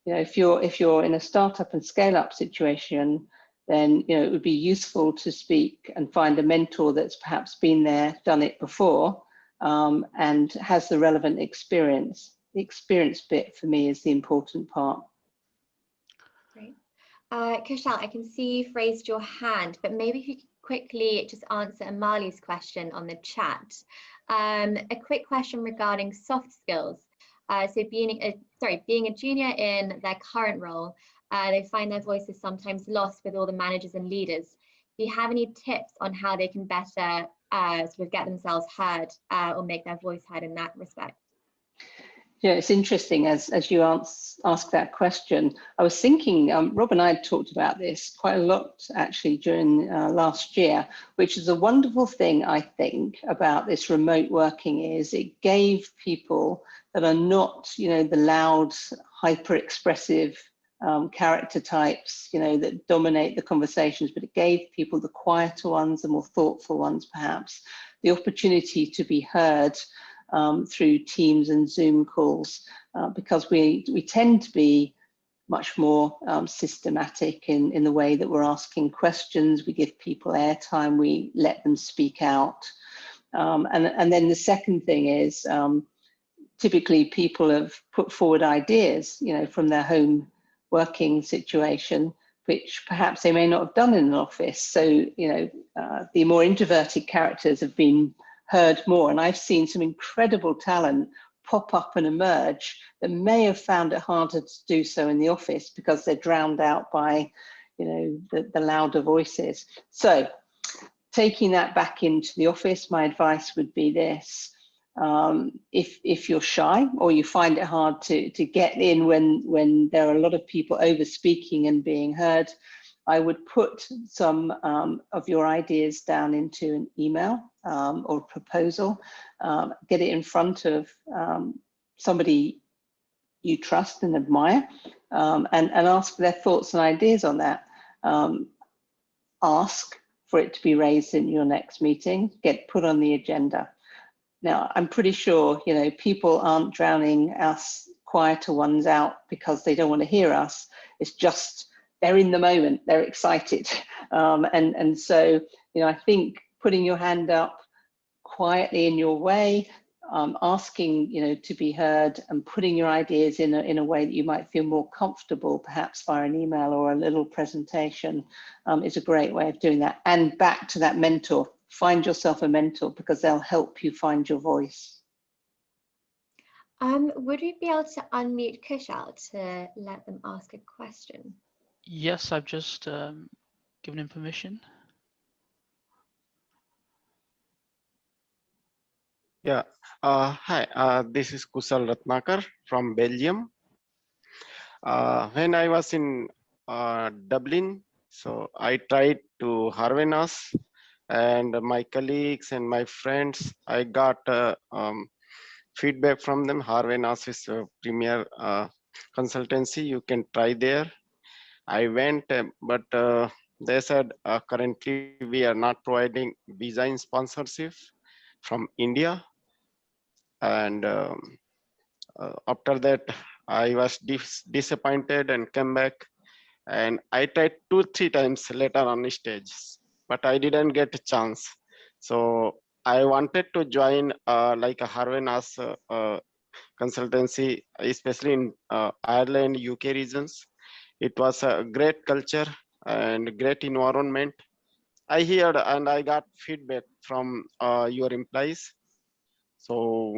Speaker 3: if you're in a startup and scale up situation, then it would be useful to speak and find a mentor that's perhaps been there, done it before, and has the relevant experience. The experience bit for me is the important part.
Speaker 2: Great. Kushal, I can see you've raised your hand, but maybe if you could quickly just answer Amali's question on the chat. A quick question regarding soft skills. So being a junior in their current role, they find their voices sometimes lost with all the managers and leaders. Do you have any tips on how they can better sort of get themselves heard or make their voice heard in that respect?
Speaker 3: Yeah, it's interesting as you ask that question. I was thinking, Rob and I had talked about this quite a lot actually during last year, which is a wonderful thing I think about this remote working is it gave people that are not, the loud, hyper expressive character types, that dominate the conversations, but it gave people, the quieter ones, the more thoughtful ones perhaps, the opportunity to be heard through Teams and Zoom calls, because we tend to be much more systematic in the way that we're asking questions. We give people airtime, we let them speak out. And then the second thing is, typically people have put forward ideas, from their home working situation, which perhaps they may not have done in an office. So, the more introverted characters have been heard more, and I've seen some incredible talent pop up and emerge that may have found it harder to do so in the office because they're drowned out by, the louder voices. So taking that back into the office, my advice would be this. If you're shy or you find it hard to get in when there are a lot of people over speaking and being heard, I would put some of your ideas down into an email or proposal, get it in front of somebody you trust and admire, and ask their thoughts and ideas on that. Ask for it to be raised in your next meeting, get put on the agenda. Now, I'm pretty sure, people aren't drowning us quieter ones out because they don't want to hear us. It's just, they're in the moment, they're excited. And so, I think putting your hand up quietly in your way, asking, to be heard and putting your ideas in a way that you might feel more comfortable, perhaps via an email or a little presentation, is a great way of doing that. And back to that mentor, find yourself a mentor because they'll help you find your voice.
Speaker 2: Would we be able to unmute Kushal to let them ask a question?
Speaker 4: Yes, I've just given him permission.
Speaker 5: Yeah. Hi. This is Kusal Ratnakar from Belgium. When I was in Dublin, so I tried to Harvey Nash, and my colleagues and my friends, I got feedback from them. Harvey Nash is a premier consultancy. You can try there. I went, but they said currently we are not providing visa in sponsorship from India. And after that, I was disappointed and came back. And I tried 2-3 times later on stage, but I didn't get a chance. So I wanted to join like a Harvey Nash consultancy, especially in Ireland, UK regions. It was a great culture and great environment. I heard and I got feedback from your employees. So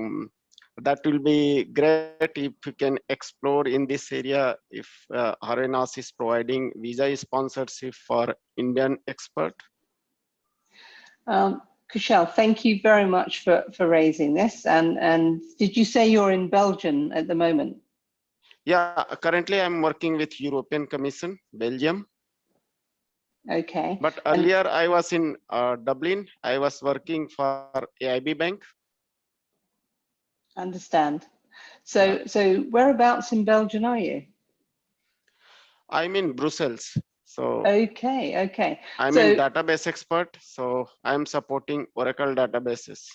Speaker 5: that will be great if you can explore in this area if Harvey Nash is providing visa sponsorship for Indian expert.
Speaker 3: Kushal, thank you very much for raising this. And did you say you're in Belgium at the moment?
Speaker 5: Yeah, currently I'm working with European Commission, Belgium.
Speaker 3: Okay.
Speaker 5: But earlier I was in Dublin. I was working for AIB Bank.
Speaker 3: Understand. So whereabouts in Belgium are you?
Speaker 5: I'm in Brussels. So
Speaker 3: okay.
Speaker 5: I'm in database expert. So I'm supporting Oracle databases.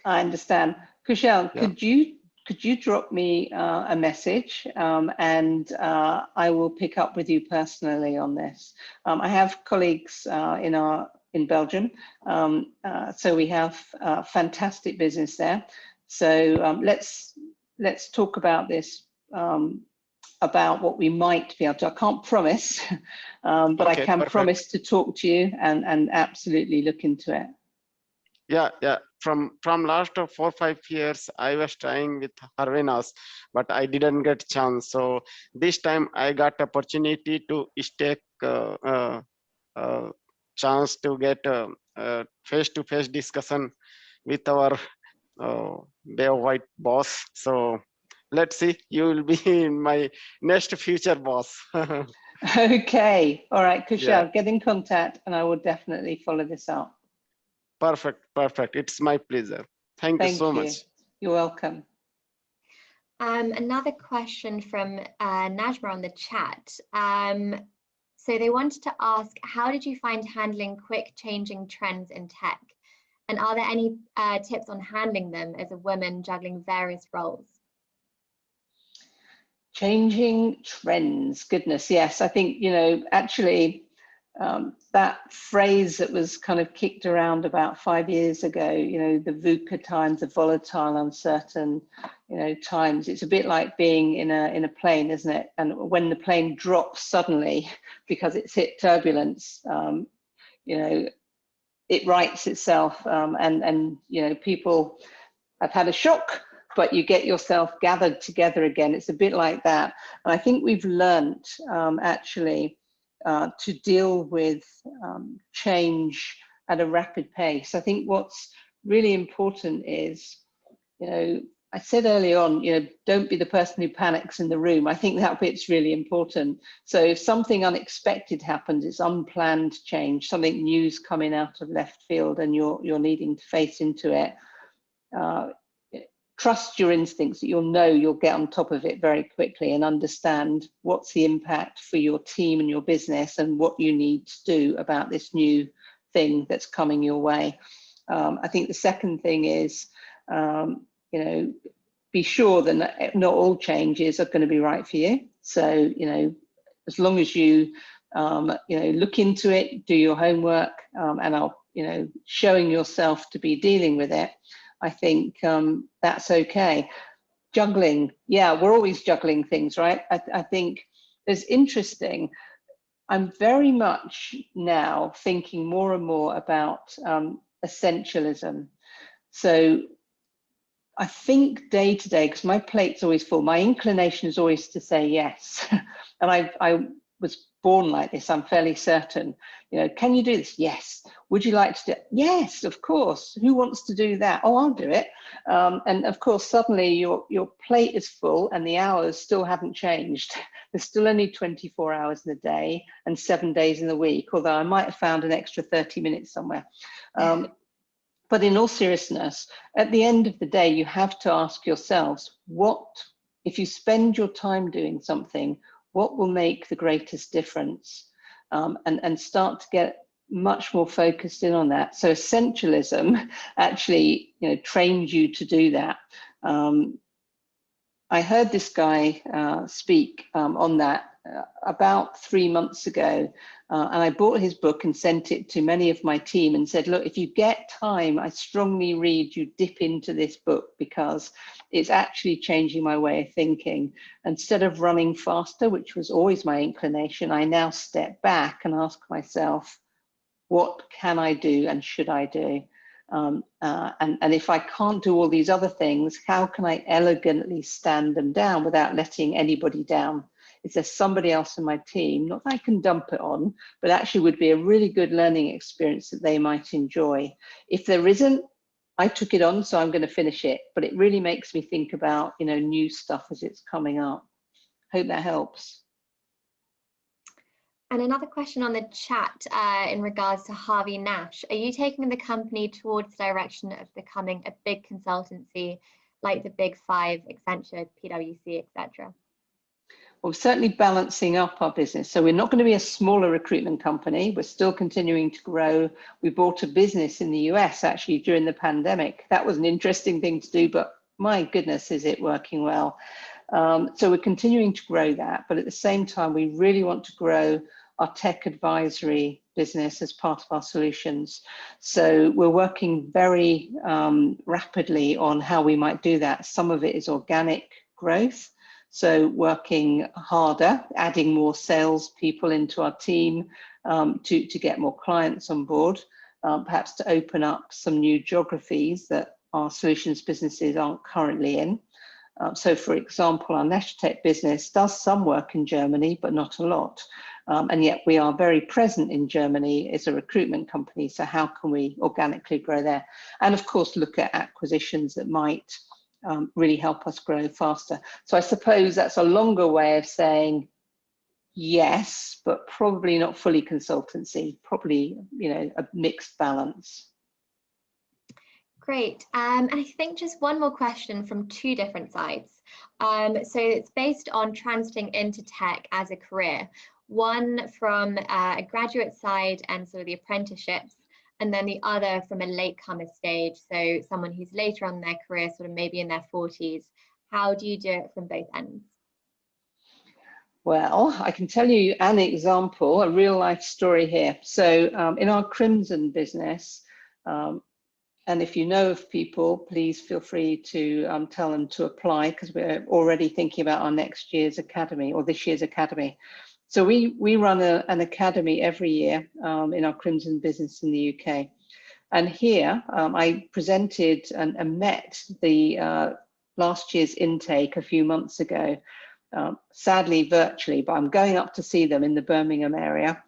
Speaker 3: I understand. Kushal,
Speaker 5: yeah.
Speaker 3: could you drop me a message and I will pick up with you personally on this. I have colleagues in Belgium, so we have fantastic business there. So let's talk about this, about what we might be able to. I can't promise, but I can promise to talk to you and absolutely look into it.
Speaker 5: Yeah. From last 4 or 5 years, I was trying with Harvey Nash, but I didn't get chance. So this time I got opportunity to take chance to get face-to-face discussion with our Bay of White boss. So let's see, you will be my next future boss.
Speaker 3: Okay, all right,
Speaker 5: Yeah,
Speaker 3: Kushal, get in contact and I will definitely follow this up.
Speaker 5: perfect. It's my pleasure. Thank you so
Speaker 3: Thank you.
Speaker 5: much.
Speaker 3: You're welcome.
Speaker 2: Another question from Najma on the chat. So they wanted to ask, how did you find handling quick changing trends in tech? And are there any tips on handling them as a woman juggling various roles?
Speaker 3: Changing trends, goodness, yes. I think, actually that phrase that was kind of kicked around about 5 years ago, the VUCA times, the volatile, uncertain, times. It's a bit like being in a plane, isn't it? And when the plane drops suddenly because it's hit turbulence, it rights itself, and people have had a shock, but you get yourself gathered together again. It's a bit like that. And I think we've learnt actually to deal with change at a rapid pace. I think what's really important is, I said early on, don't be the person who panics in the room. I think that bit's really important. So if something unexpected happens, it's unplanned change, something new's coming out of left field and you're needing to face into it, trust your instincts that you'll get on top of it very quickly and understand what's the impact for your team and your business and what you need to do about this new thing that's coming your way. I think the second thing is, be sure that not all changes are going to be right for you. So, as long as you, look into it, do your homework, and are, showing yourself to be dealing with it, I think that's okay. Juggling, yeah, we're always juggling things, right? I think it's interesting. I'm very much now thinking more and more about essentialism. So I think day to day, because my plate's always full, my inclination is always to say yes. And I was born like this, I'm fairly certain. Can you do this? Yes. Would you like to do it? Yes, of course. Who wants to do that? Oh, I'll do it. And of course, suddenly your plate is full and the hours still haven't changed. There's still only 24 hours in the day and 7 days in the week, although I might have found an extra 30 minutes somewhere. But in all seriousness, at the end of the day, you have to ask yourselves, if you spend your time doing something, what will make the greatest difference? And start to get much more focused in on that. So essentialism actually, trains you to do that. I heard this guy speak on that about 3 months ago, and I bought his book and sent it to many of my team and said, look, if you get time, I strongly read you dip into this book because it's actually changing my way of thinking. Instead of running faster, which was always my inclination, I now step back and ask myself, what can I do and should I do? And if I can't do all these other things, how can I elegantly stand them down without letting anybody down? Is there somebody else in my team, not that I can dump it on, but actually would be a really good learning experience that they might enjoy? If there isn't, I took it on, so I'm going to finish it. But it really makes me think about, new stuff as it's coming up. Hope that helps.
Speaker 2: And another question on the chat in regards to Harvey Nash. Are you taking the company towards the direction of becoming a big consultancy like the big five, Accenture, PwC, etc.?
Speaker 3: Well, we're certainly balancing up our business. So we're not going to be a smaller recruitment company. We're still continuing to grow. We bought a business in the US actually during the pandemic. That was an interesting thing to do, but my goodness, is it working well? So we're continuing to grow that, but at the same time, we really want to grow our tech advisory business as part of our solutions. So we're working very rapidly on how we might do that. Some of it is organic growth. So working harder, adding more sales people into our team to get more clients on board, perhaps to open up some new geographies that our solutions businesses aren't currently in. So for example, our Nash Tech business does some work in Germany, but not a lot. And yet we are very present in Germany as a recruitment company. So how can we organically grow there? And of course, look at acquisitions that might really help us grow faster. So I suppose that's a longer way of saying yes, but probably not fully consultancy, probably, you know, a mixed balance.
Speaker 2: Great. And I think just one more question from two different sides. So it's based on transiting into tech as a career, one from a graduate side and sort of the apprenticeships, and then the other from a latecomer stage. So someone who's later on in their career, sort of maybe in their 40s. How do you do it from both ends?
Speaker 3: Well, I can tell you an example, a real life story here. So in our Crimson business, and if you know of people, please feel free to tell them to apply, because we're already thinking about our next year's academy, or this year's academy. So we run an academy every year in our Crimson business in the UK. And here I presented and met the last year's intake a few months ago, sadly virtually, but I'm going up to see them in the Birmingham area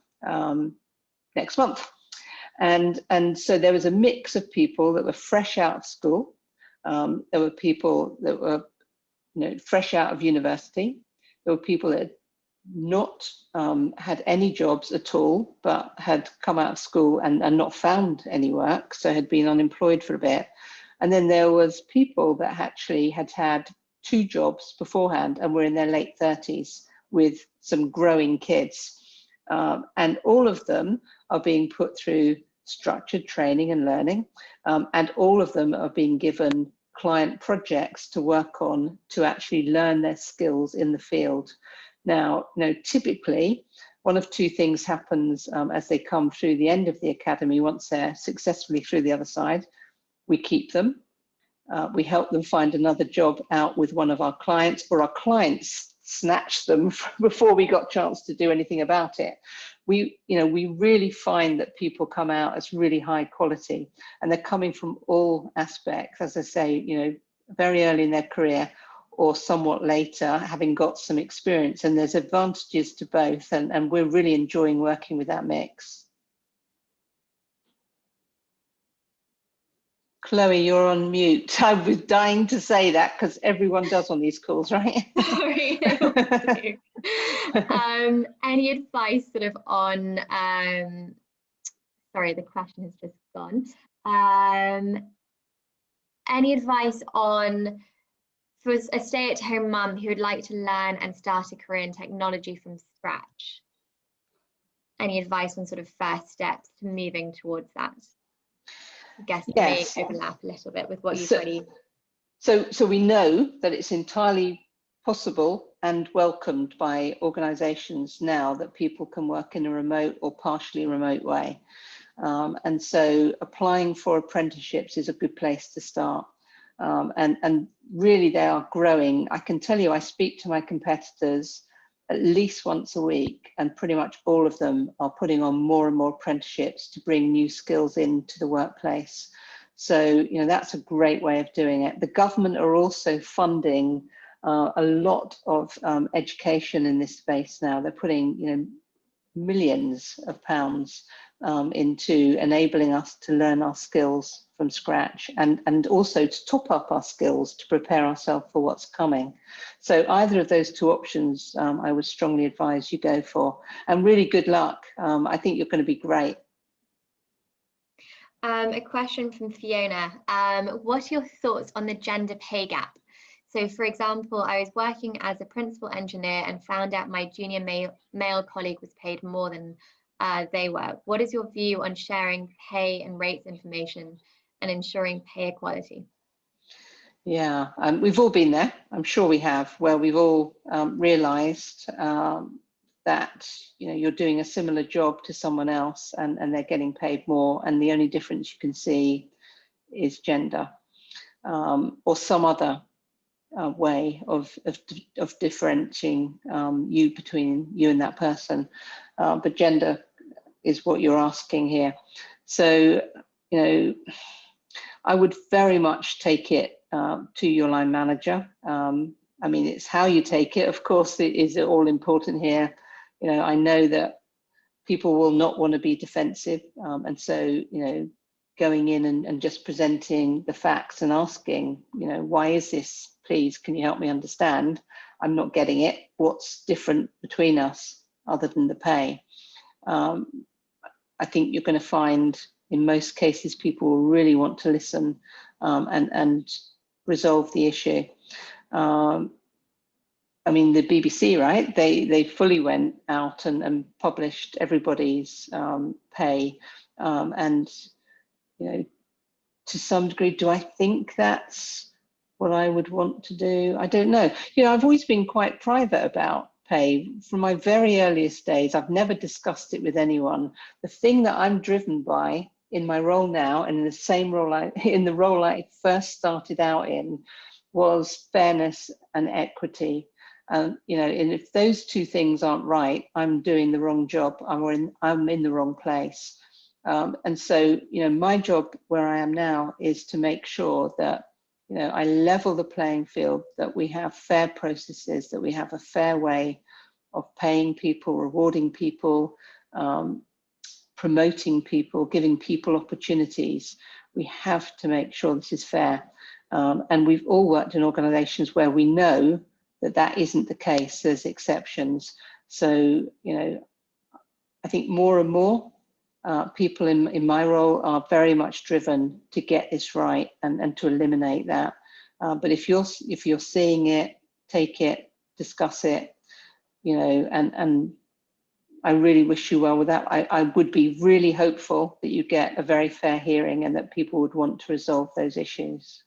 Speaker 3: next month. And so there was a mix of people that were fresh out of school. There were people that were, you know, fresh out of university. There were people that had not had any jobs at all, but had come out of school and not found any work, so had been unemployed for a bit. And then there was people that actually had had 2 jobs beforehand and were in their late 30s with some growing kids. And all of them are being put through structured training and learning, and all of them are being given client projects to work on to actually learn their skills in the field. Now, you know, typically one of 2 things happens as they come through the end of the academy. Once they're successfully through the other side, we keep them. We help them find another job out with one of our clients, or our clients snatch them before we got a chance to do anything about it. We really find that people come out as really high quality, and they're coming from all aspects, as I say, you know, very early in their career or somewhat later, having got some experience, and there's advantages to both, and we're really enjoying working with that mix. Chloe, you're on mute. I was dying to say that because everyone does on these calls, right?
Speaker 2: Sorry. Any advice sort of on, sorry, the question has just gone. Any advice on, for a stay-at-home mum who would like to learn and start a career in technology from scratch? Any advice on sort of first steps to moving towards that? I guess it may overlap a little bit with what you've already.
Speaker 3: So we know that it's entirely possible and welcomed by organisations now that people can work in a remote or partially remote way. And so applying for apprenticeships is a good place to start. And really they are growing. I can tell you, I speak to my competitors at least once a week, and pretty much all of them are putting on more and more apprenticeships to bring new skills into the workplace. So, you know, that's a great way of doing it. The government are also funding a lot of education in this space now. They're putting, you know, millions of pounds into enabling us to learn our skills from scratch, and also to top up our skills to prepare ourselves for what's coming. So either of those 2 options I would strongly advise you go for, and really good luck. I think you're going to be great.
Speaker 2: A question from Fiona. What are your thoughts on the gender pay gap? So for example, I was working as a principal engineer and found out my junior male colleague was paid more than they were. What is your view on sharing pay and rates information and ensuring pay equality?
Speaker 3: Yeah, we've all been there. I'm sure we have, where we've all realised that, you know, you're doing a similar job to someone else and they're getting paid more, and the only difference you can see is gender or some other way of differentiating between you and that person. But gender is what you're asking here. So, you know, I would very much take it to your line manager. I mean, it's how you take it, of course, is all important here. You know, I know that people will not want to be defensive, and so, you know, going in and just presenting the facts and asking, you know, why is this? Please, can you help me understand? I'm not getting it. What's different between us other than the pay? I think you're going to find in most cases people will really want to listen and resolve the issue. I mean, the BBC, right? They fully went out and published everybody's pay, and you know, to some degree, do I think that's what I would want to do? I don't know. You know, I've always been quite private about pay from my very earliest days. I've never discussed it with anyone. The thing that I'm driven by in my role now, and in the same role in the role I first started out in, was fairness and equity. You know, and if those two things aren't right, I'm doing the wrong job. I'm in the wrong place. And so, you know, my job where I am now is to make sure that, you know, I level the playing field, that we have fair processes, that we have a fair way of paying people, rewarding people, promoting people, giving people opportunities. We have to make sure this is fair. And we've all worked in organizations where we know that that isn't the case. There's exceptions. So, you know, I think more and more people in my role are very much driven to get this right and to eliminate that. But if you're seeing it, take it, discuss it, you know, and I really wish you well with that. I would be really hopeful that you get a very fair hearing and that people would want to resolve those issues.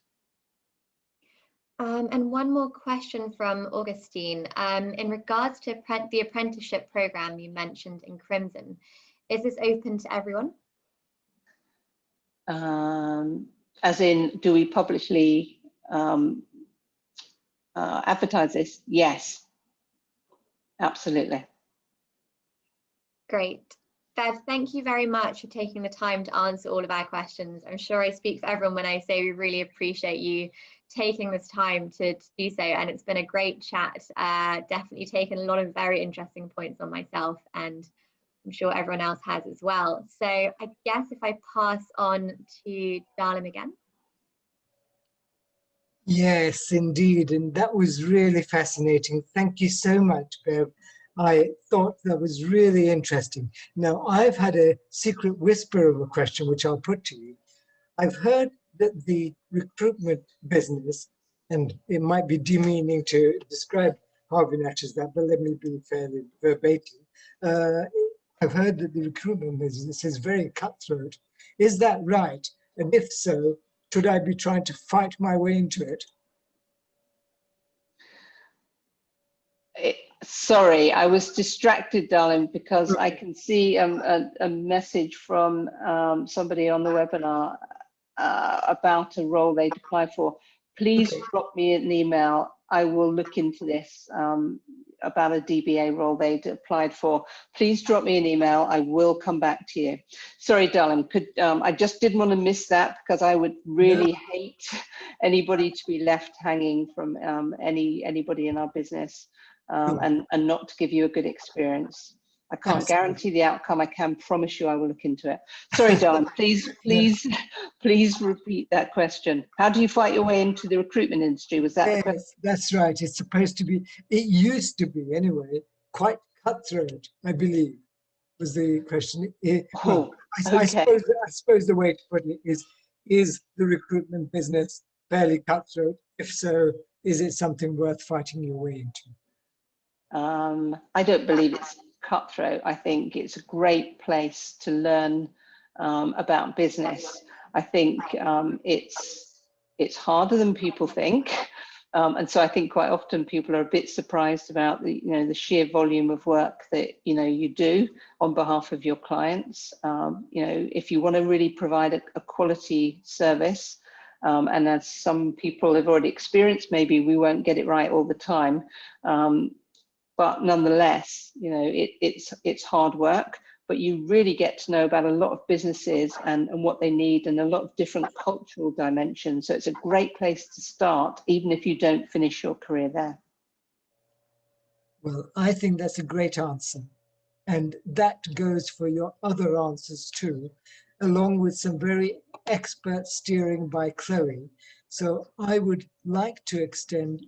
Speaker 2: And one more question from Augustine. In regards to the apprenticeship program you mentioned in Crimson, is this open to everyone?
Speaker 3: As in, do we publicly advertise this? Yes, absolutely.
Speaker 2: Great. Bev, thank you very much for taking the time to answer all of our questions. I'm sure I speak for everyone when I say we really appreciate you taking this time to do so, and it's been a great chat. Definitely taken a lot of very interesting points on myself, and I'm sure everyone else has as well. So I guess if I pass on to Dalim again.
Speaker 1: Yes, indeed. And that was really fascinating. Thank you so much, Bev. I thought that was really interesting. Now, I've had a secret whisper of a question, which I'll put to you. I've heard that the recruitment business, and it might be demeaning to describe Harvey Nash as that, but let me be fairly verbatim. I've heard that the recruitment business is very cutthroat. Is that right? And if so, should I be trying to fight my way into it?
Speaker 3: Sorry, I was distracted, darling, because I can see a message from somebody on the webinar about a role they'd applied for. Please drop me an email. I will look into this about a DBA role they'd applied for. Please drop me an email. I will come back to you. Sorry, darling. I just didn't want to miss that, because I would really hate anybody to be left hanging from anybody in our business. And not to give you a good experience. I can't guarantee the outcome. I can promise you I will look into it. Sorry, darling, please repeat that question. How do you fight your way into the recruitment industry? Was that the question?
Speaker 1: Yes, that's right. It's supposed to be, it used to be anyway, quite cutthroat, I believe, was the question. Well, I suppose the way to put it is the recruitment business fairly cutthroat? If so, is it something worth fighting your way into?
Speaker 3: I don't believe it's cutthroat. I think it's a great place to learn about business. I think it's harder than people think, and so I think quite often people are a bit surprised about the sheer volume of work that you do on behalf of your clients. If you want to really provide a quality service, and as some people have already experienced, maybe we won't get it right all the time. But nonetheless, it's hard work, but you really get to know about a lot of businesses and what they need, and a lot of different cultural dimensions. So it's a great place to start, even if you don't finish your career there.
Speaker 1: Well, I think that's a great answer. And that goes for your other answers too. along with some very expert steering by Chloe. So I would like to extend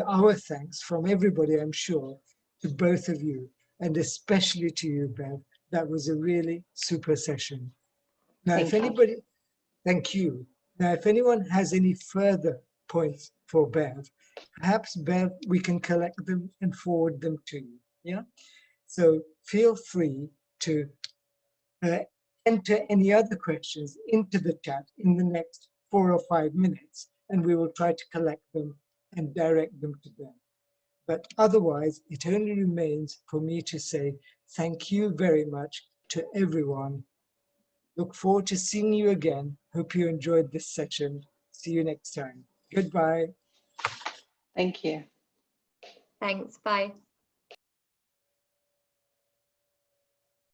Speaker 1: our thanks from everybody, I'm sure, to both of you, and especially to you, Bev. That was a really super session. Now, if
Speaker 3: Thank you.
Speaker 1: anybody, thank you. Now, if anyone has any further points for Bev, perhaps, Bev, we can collect them and forward them to you. Yeah. So feel free to enter any other questions into the chat in the next 4 or 5 minutes, and we will try to collect them and direct them to them. But otherwise, it only remains for me to say thank you very much to everyone. Look forward to seeing you again. Hope you enjoyed this session. See you next time. Goodbye.
Speaker 3: Thank you.
Speaker 2: Thanks. Bye.